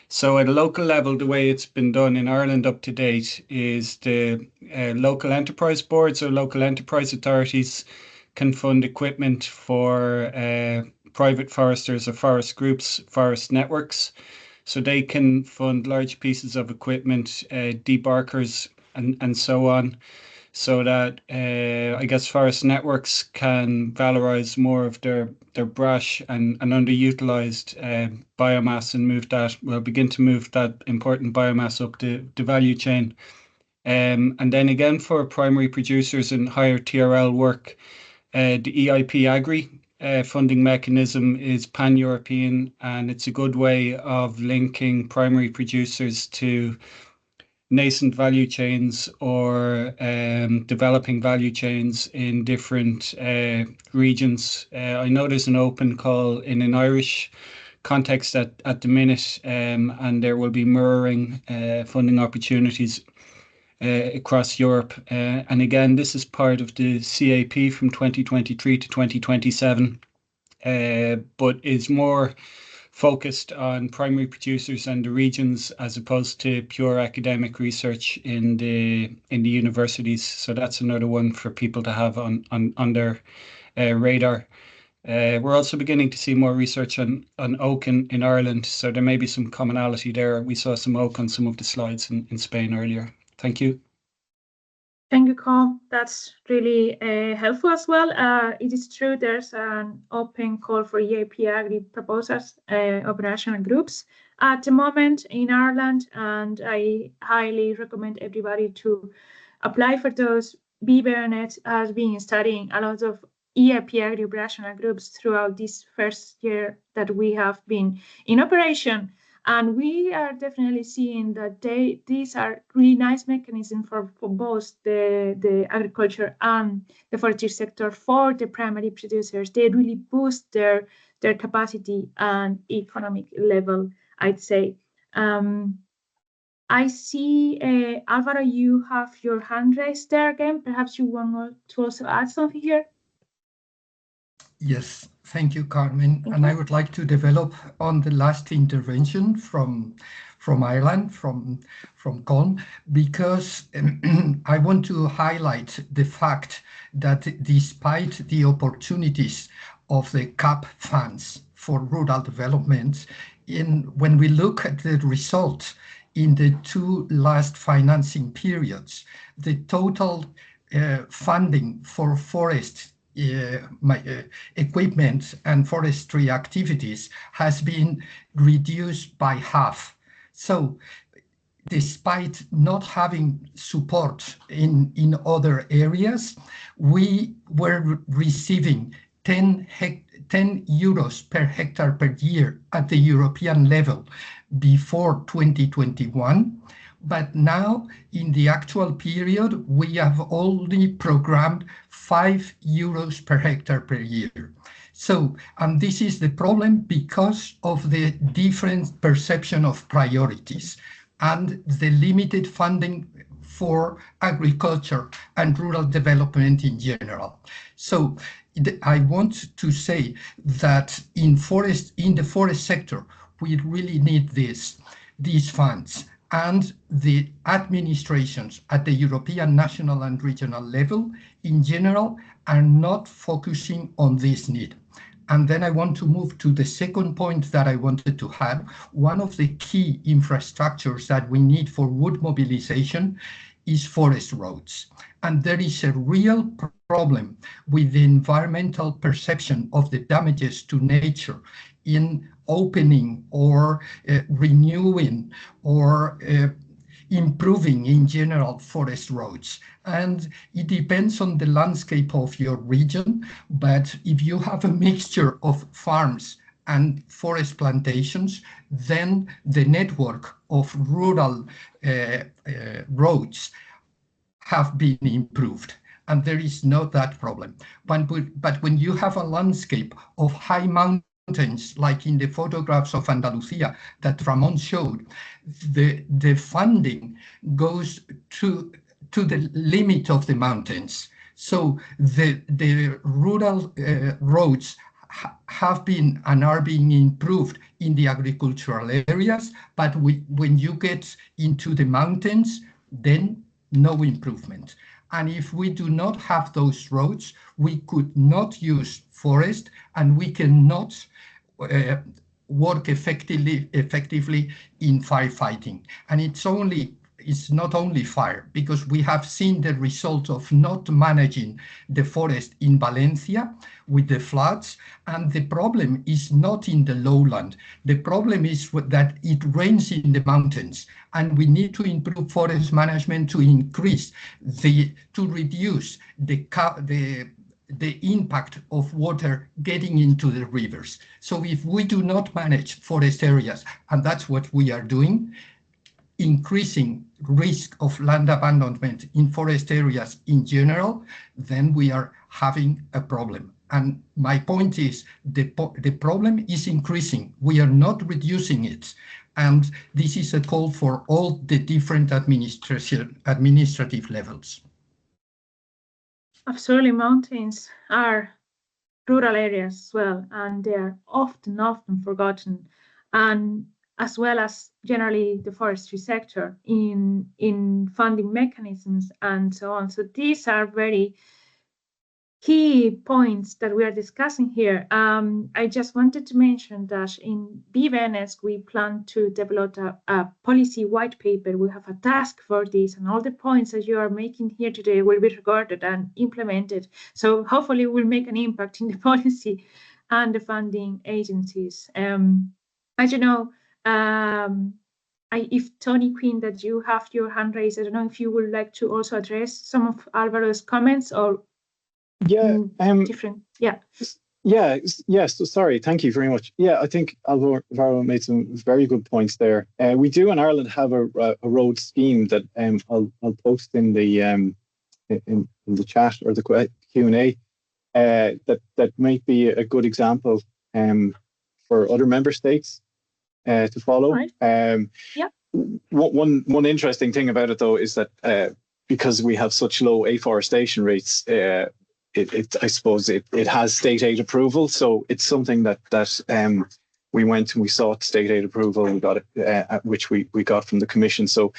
S9: So at a local level, the way it's been done in Ireland up to date is the local enterprise boards or local enterprise authorities can fund equipment for private foresters or forest groups, forest networks. So they can fund large pieces of equipment, debarkers and so on, so that I guess forest networks can valorize more of their brush and underutilized biomass and begin to move that important biomass up the value chain. And then again, for primary producers and higher TRL work, the EIP Agri funding mechanism is pan-European, and it's a good way of linking primary producers to nascent value chains or developing value chains in different regions. I know there's an open call in an Irish context at the minute, and there will be mirroring funding opportunities across Europe. And again, this is part of the CAP from 2023 to 2027, but is more focused on primary producers and the regions as opposed to pure academic research in the universities. So that's another one for people to have on their radar. We're also beginning to see more research on oak in Ireland, so there may be some commonality there. We saw some oak on some of the slides in Spain earlier. Thank you.
S1: Thank you, Carl. That's really helpful as well. It is true there's an open call for EIP Agri proposals, operational groups at the moment in Ireland, and I highly recommend everybody to apply for those. BBioNets has been studying a lot of EIP Agri operational groups throughout this first year that we have been in operation. And we are definitely seeing that these are really nice mechanisms for both the agriculture and the forestry sector for the primary producers. They really boost their capacity and economic level, I'd say. I see, Alvaro, you have your hand raised there again. Perhaps you want to also add something here?
S5: Yes, thank you, Carmen. And I would like to develop on the last intervention from Ireland, from Con, because I want to highlight the fact that despite the opportunities of the CAP funds for rural development, when we look at the results in the two last financing periods, the total funding for forest equipment and forestry activities has been reduced by half. So despite not having support in other areas, we were receiving 10 euros per hectare per year at the European level before 2021. But now, in the actual period, we have only programmed 5 euros per hectare per year. So, and this is the problem because of the different perception of priorities and the limited funding for agriculture and rural development in general. So I want to say that in the forest sector, we really need these funds. And the administrations at the European, national and regional level in general are not focusing on this need. And then I want to move to the second point that I wanted to have. One of the key infrastructures that we need for wood mobilization is forest roads. And there is a real problem with the environmental perception of the damages to nature in opening or renewing or improving in general forest roads. And it depends on the landscape of your region, but if you have a mixture of farms and forest plantations, then the network of rural roads have been improved, and there is not that problem. But when you have a landscape of high mountains, like in the photographs of Andalusia that Ramon showed, the funding goes to the limit of the mountains. So the rural roads have been and are being improved in the agricultural areas, but when you get into the mountains, then no improvement. And if we do not have those roads, we could not use forest, and we cannot work effectively in firefighting. And it's not only fire, because we have seen the result of not managing the forest in Valencia with the floods. And the problem is not in the lowland. The problem is that it rains in the mountains, and we need to improve forest management to reduce the impact of water getting into the rivers. So if we do not manage forest areas, and that's what we are doing, increasing risk of land abandonment in forest areas in general, then we are having a problem. And my point is the problem is increasing. We are not reducing it. And this is a call for all the different administrative levels.
S1: Absolutely, mountains are rural areas as well, and they are often forgotten, and as well as generally the forestry sector in funding mechanisms and so on. So these are very key points that we are discussing here. I just wanted to mention that in BBioNets, we plan to develop a policy white paper. We have a task for this, and all the points that you are making here today will be recorded and implemented. So hopefully we'll make an impact in the policy and the funding agencies. As you know, if Tony Quinn, that you have your hand raised, I don't know if you would like to also address some of Alvaro's comments, or different.
S8: Yes. So sorry. Thank you very much. Yeah, I think Alvaro made some very good points there. We do in Ireland have a road scheme that I'll post in the chat or the Q&A that might be a good example for other member states to follow.
S1: Right.
S8: One interesting thing about it though is that because we have such low afforestation rates, I suppose it has state aid approval, so it's something that we went and we sought state aid approval. We got it, which we got from the Commission. So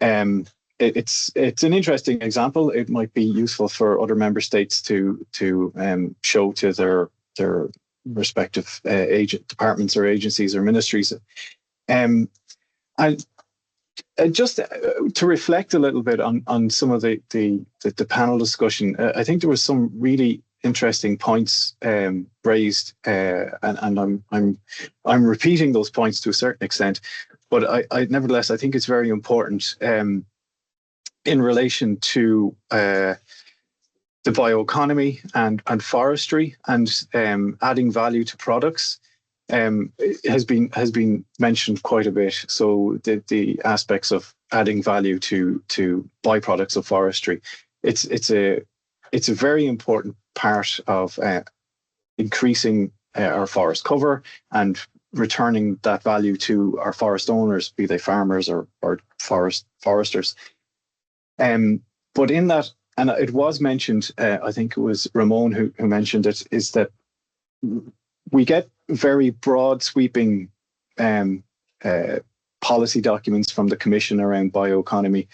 S8: it's an interesting example. It might be useful for other member states to show to their respective departments or agencies or ministries. And just to reflect a little bit on some of the panel discussion, I think there was some really interesting points raised, and I'm repeating those points to a certain extent, but I nevertheless I think it's very important in relation to the bioeconomy and forestry and adding value to products. Has been mentioned quite a bit. So the aspects of adding value to byproducts of forestry, it's a very important part of increasing our forest cover and returning that value to our forest owners, be they farmers or foresters. But in that, and it was mentioned, I think it was Ramon who mentioned it, is that we get very broad sweeping policy documents from the Commission around bioeconomy.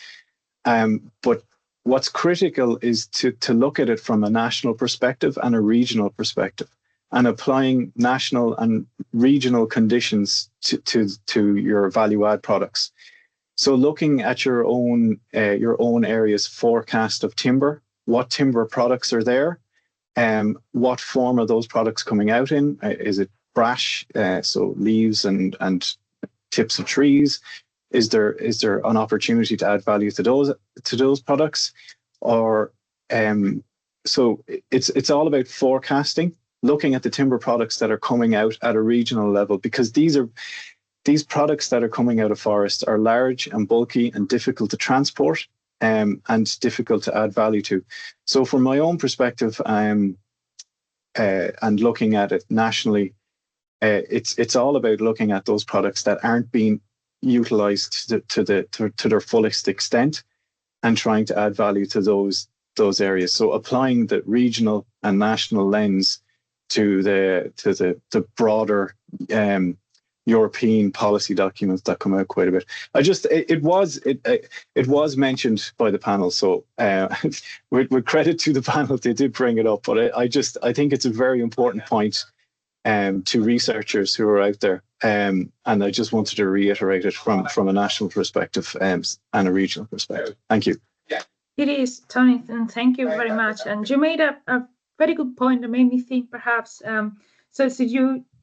S8: But what's critical is to look at it from a national perspective and a regional perspective, and applying national and regional conditions to your value add products. So looking at your own area's forecast of timber, what timber products are there, what form are those products coming out in? Is it brash, so leaves and tips of trees? Is there an opportunity to add value to those products? Or so it's all about forecasting, looking at the timber products that are coming out at a regional level, because these products that are coming out of forests are large and bulky and difficult to transport, and difficult to add value to. So from my own perspective, and looking at it nationally, it's all about looking at those products that aren't being utilized to their fullest extent, and trying to add value to those areas. So applying the regional and national lens to the broader European policy documents that come out quite a bit. It was mentioned by the panel, so with credit to the panel, they did bring it up. But I think it's a very important point to researchers who are out there, and I just wanted to reiterate it from a national perspective and a regional perspective. Thank you.
S1: It is, Tony, and thank you very much. And you made a very good point that made me think perhaps, so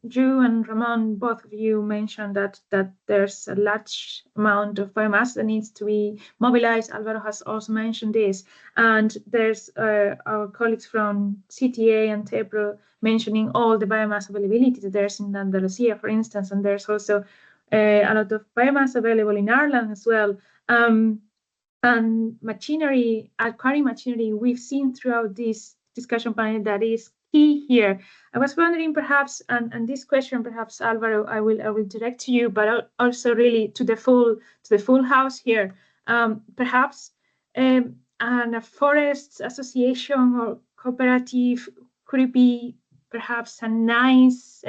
S1: you and Ramon, both of you mentioned that there's a large amount of biomass that needs to be mobilized. Alvaro has also mentioned this. And there's our colleagues from CTA and TEPRO mentioning all the biomass availability that there's in Andalusia, for instance, and there's also a lot of biomass available in Ireland as well. And machinery, acquiring machinery, we've seen throughout this discussion panel that is key here. I was wondering perhaps, and this question perhaps, Alvaro, I will direct to you, but also really to the full house here. Perhaps a forest association or cooperative, could it be perhaps a nice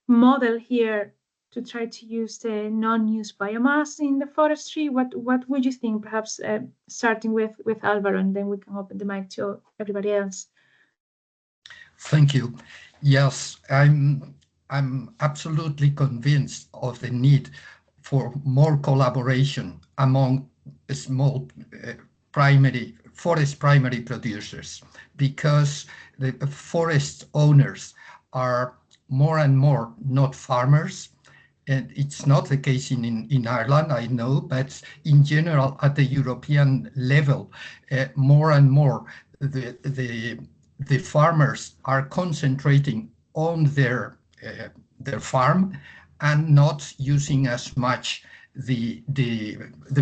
S1: model here to try to use the non-use biomass in the forestry? What would you think? Perhaps starting with Alvaro, and then we can open the mic to everybody else.
S5: Thank you. Yes, I'm absolutely convinced of the need for more collaboration among small forest primary producers, because the forest owners are more and more not farmers. And it's not the case in Ireland, I know, but in general at the European level, more and more the farmers are concentrating on their farm and not using as much the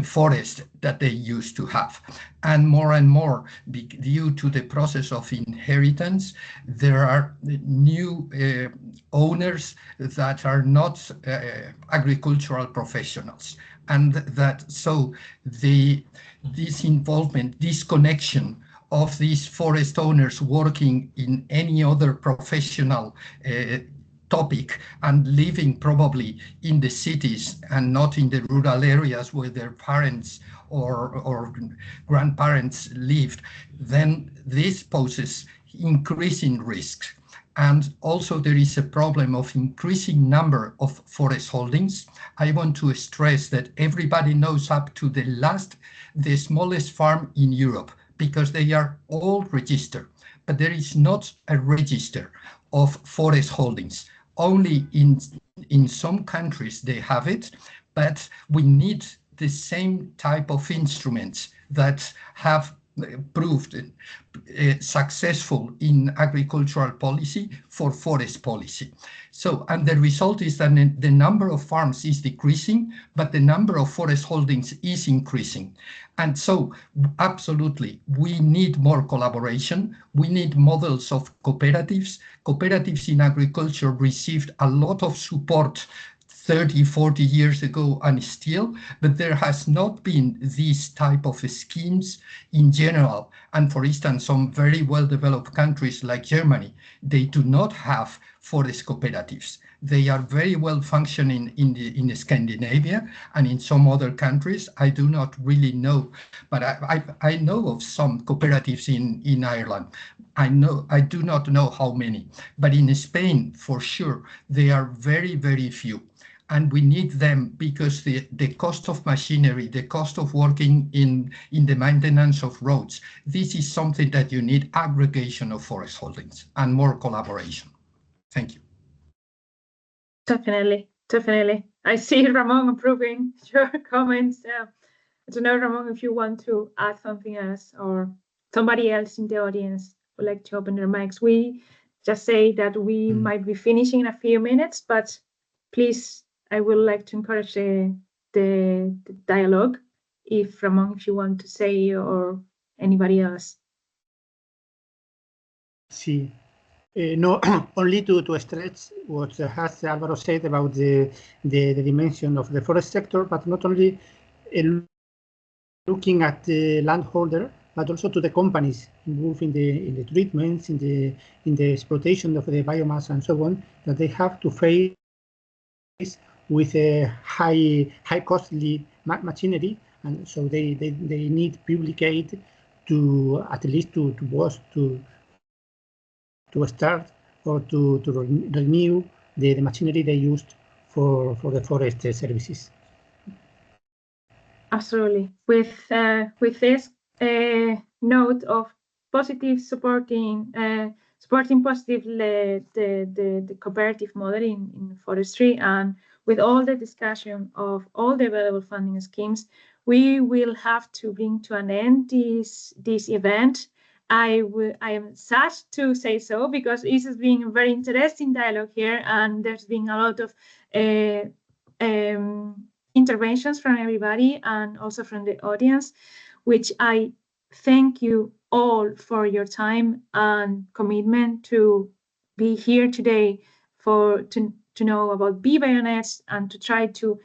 S5: forest that they used to have. And more due to the process of inheritance, there are new owners that are not agricultural professionals, and this involvement, this connection of these forest owners working in any other professional topic and living probably in the cities and not in the rural areas where their parents or grandparents lived, then this poses increasing risks. And also there is a problem of increasing number of forest holdings. I want to stress that everybody knows up to the smallest farm in Europe, because they are all registered, but there is not a register of forest holdings. Only in some countries they have it, but we need the same type of instruments that have proved successful in agricultural policy for forest policy. So, and the result is that the number of farms is decreasing, but the number of forest holdings is increasing. And so, absolutely, we need more collaboration. We need models of cooperatives. Cooperatives in agriculture received a lot of support 30, 40 years ago and still, but there has not been these type of schemes in general. And for instance, some very well-developed countries like Germany, they do not have forest cooperatives. They are very well functioning in Scandinavia and in some other countries. I do not really know, but I know of some cooperatives in Ireland. I do not know how many, but in Spain, for sure, they are very, very few. And we need them because the cost of machinery, the cost of working in the maintenance of roads, this is something that you need aggregation of forest holdings and more collaboration. Thank you.
S1: Definitely. I see Ramon approving your comments. I don't know, Ramon, if you want to add something else, or somebody else in the audience would like to open their mics. just say that we might be finishing in a few minutes, but please, I would like to encourage the dialogue. If Ramon, if you want to say, or anybody else.
S6: Sí. No, only to stress what has Álvaro said about the dimension of the forest sector, but not only looking at the landholder, but also to the companies involved in the treatments, in the exploitation of the biomass and so on, that they have to face with a high costly machinery, and so they need public aid to at least to start or to renew the machinery they used for the forest services.
S1: Absolutely. With this note of positive supporting positively the cooperative model in forestry, and with all the discussion of all the available funding schemes, we will have to bring to an end this event. I am sad to say so, because it has been a very interesting dialogue here, and there's been a lot of interventions from everybody and also from the audience, which I thank you all for your time and commitment to be here today to know about BBioNets and to try to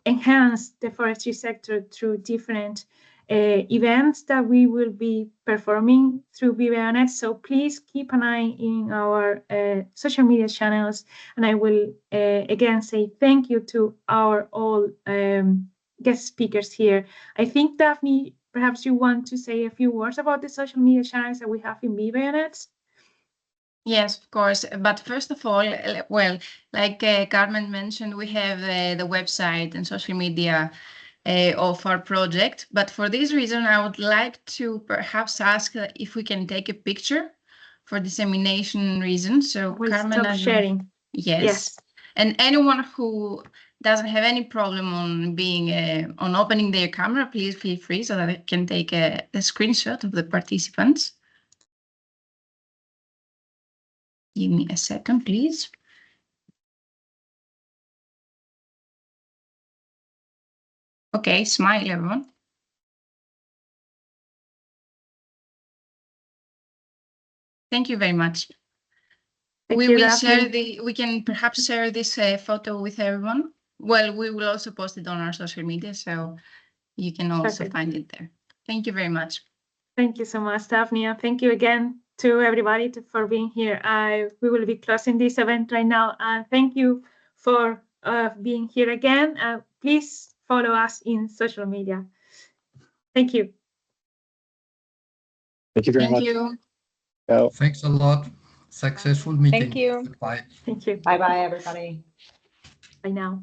S1: enhance the forestry sector through different events that we will be performing through BBioNets. So please keep an eye in our social media channels. And I will again say thank you to our all guest speakers here. I think, Daphne, perhaps you want to say a few words about the social media channels that we have in BBioNets?
S10: Yes, of course. But first of all, well, like Carmen mentioned, we have the website and social media of our project. But for this reason, I would like to perhaps ask if we can take a picture for dissemination reasons. So
S1: we'll
S10: Carmen,
S1: stop sharing.
S10: Yes. And anyone who doesn't have any problem on being on opening their camera, please feel free so that I can take a screenshot of the participants. Give me a second, please. Okay, smile, everyone. Thank you very much. We can perhaps share this photo with everyone. Well, we will also post it on our social media, so you can also find it there. Thank you very much.
S1: Thank you so much, Daphne. And thank you again to everybody for being here. We will be closing this event right now. And thank you for being here again. Please follow us in social media. Thank you.
S8: Thank you very much.
S5: You. Thanks a lot. Successful meeting.
S3: Thank you.
S5: Bye.
S1: Thank you.
S4: Bye-bye, everybody.
S1: Bye now.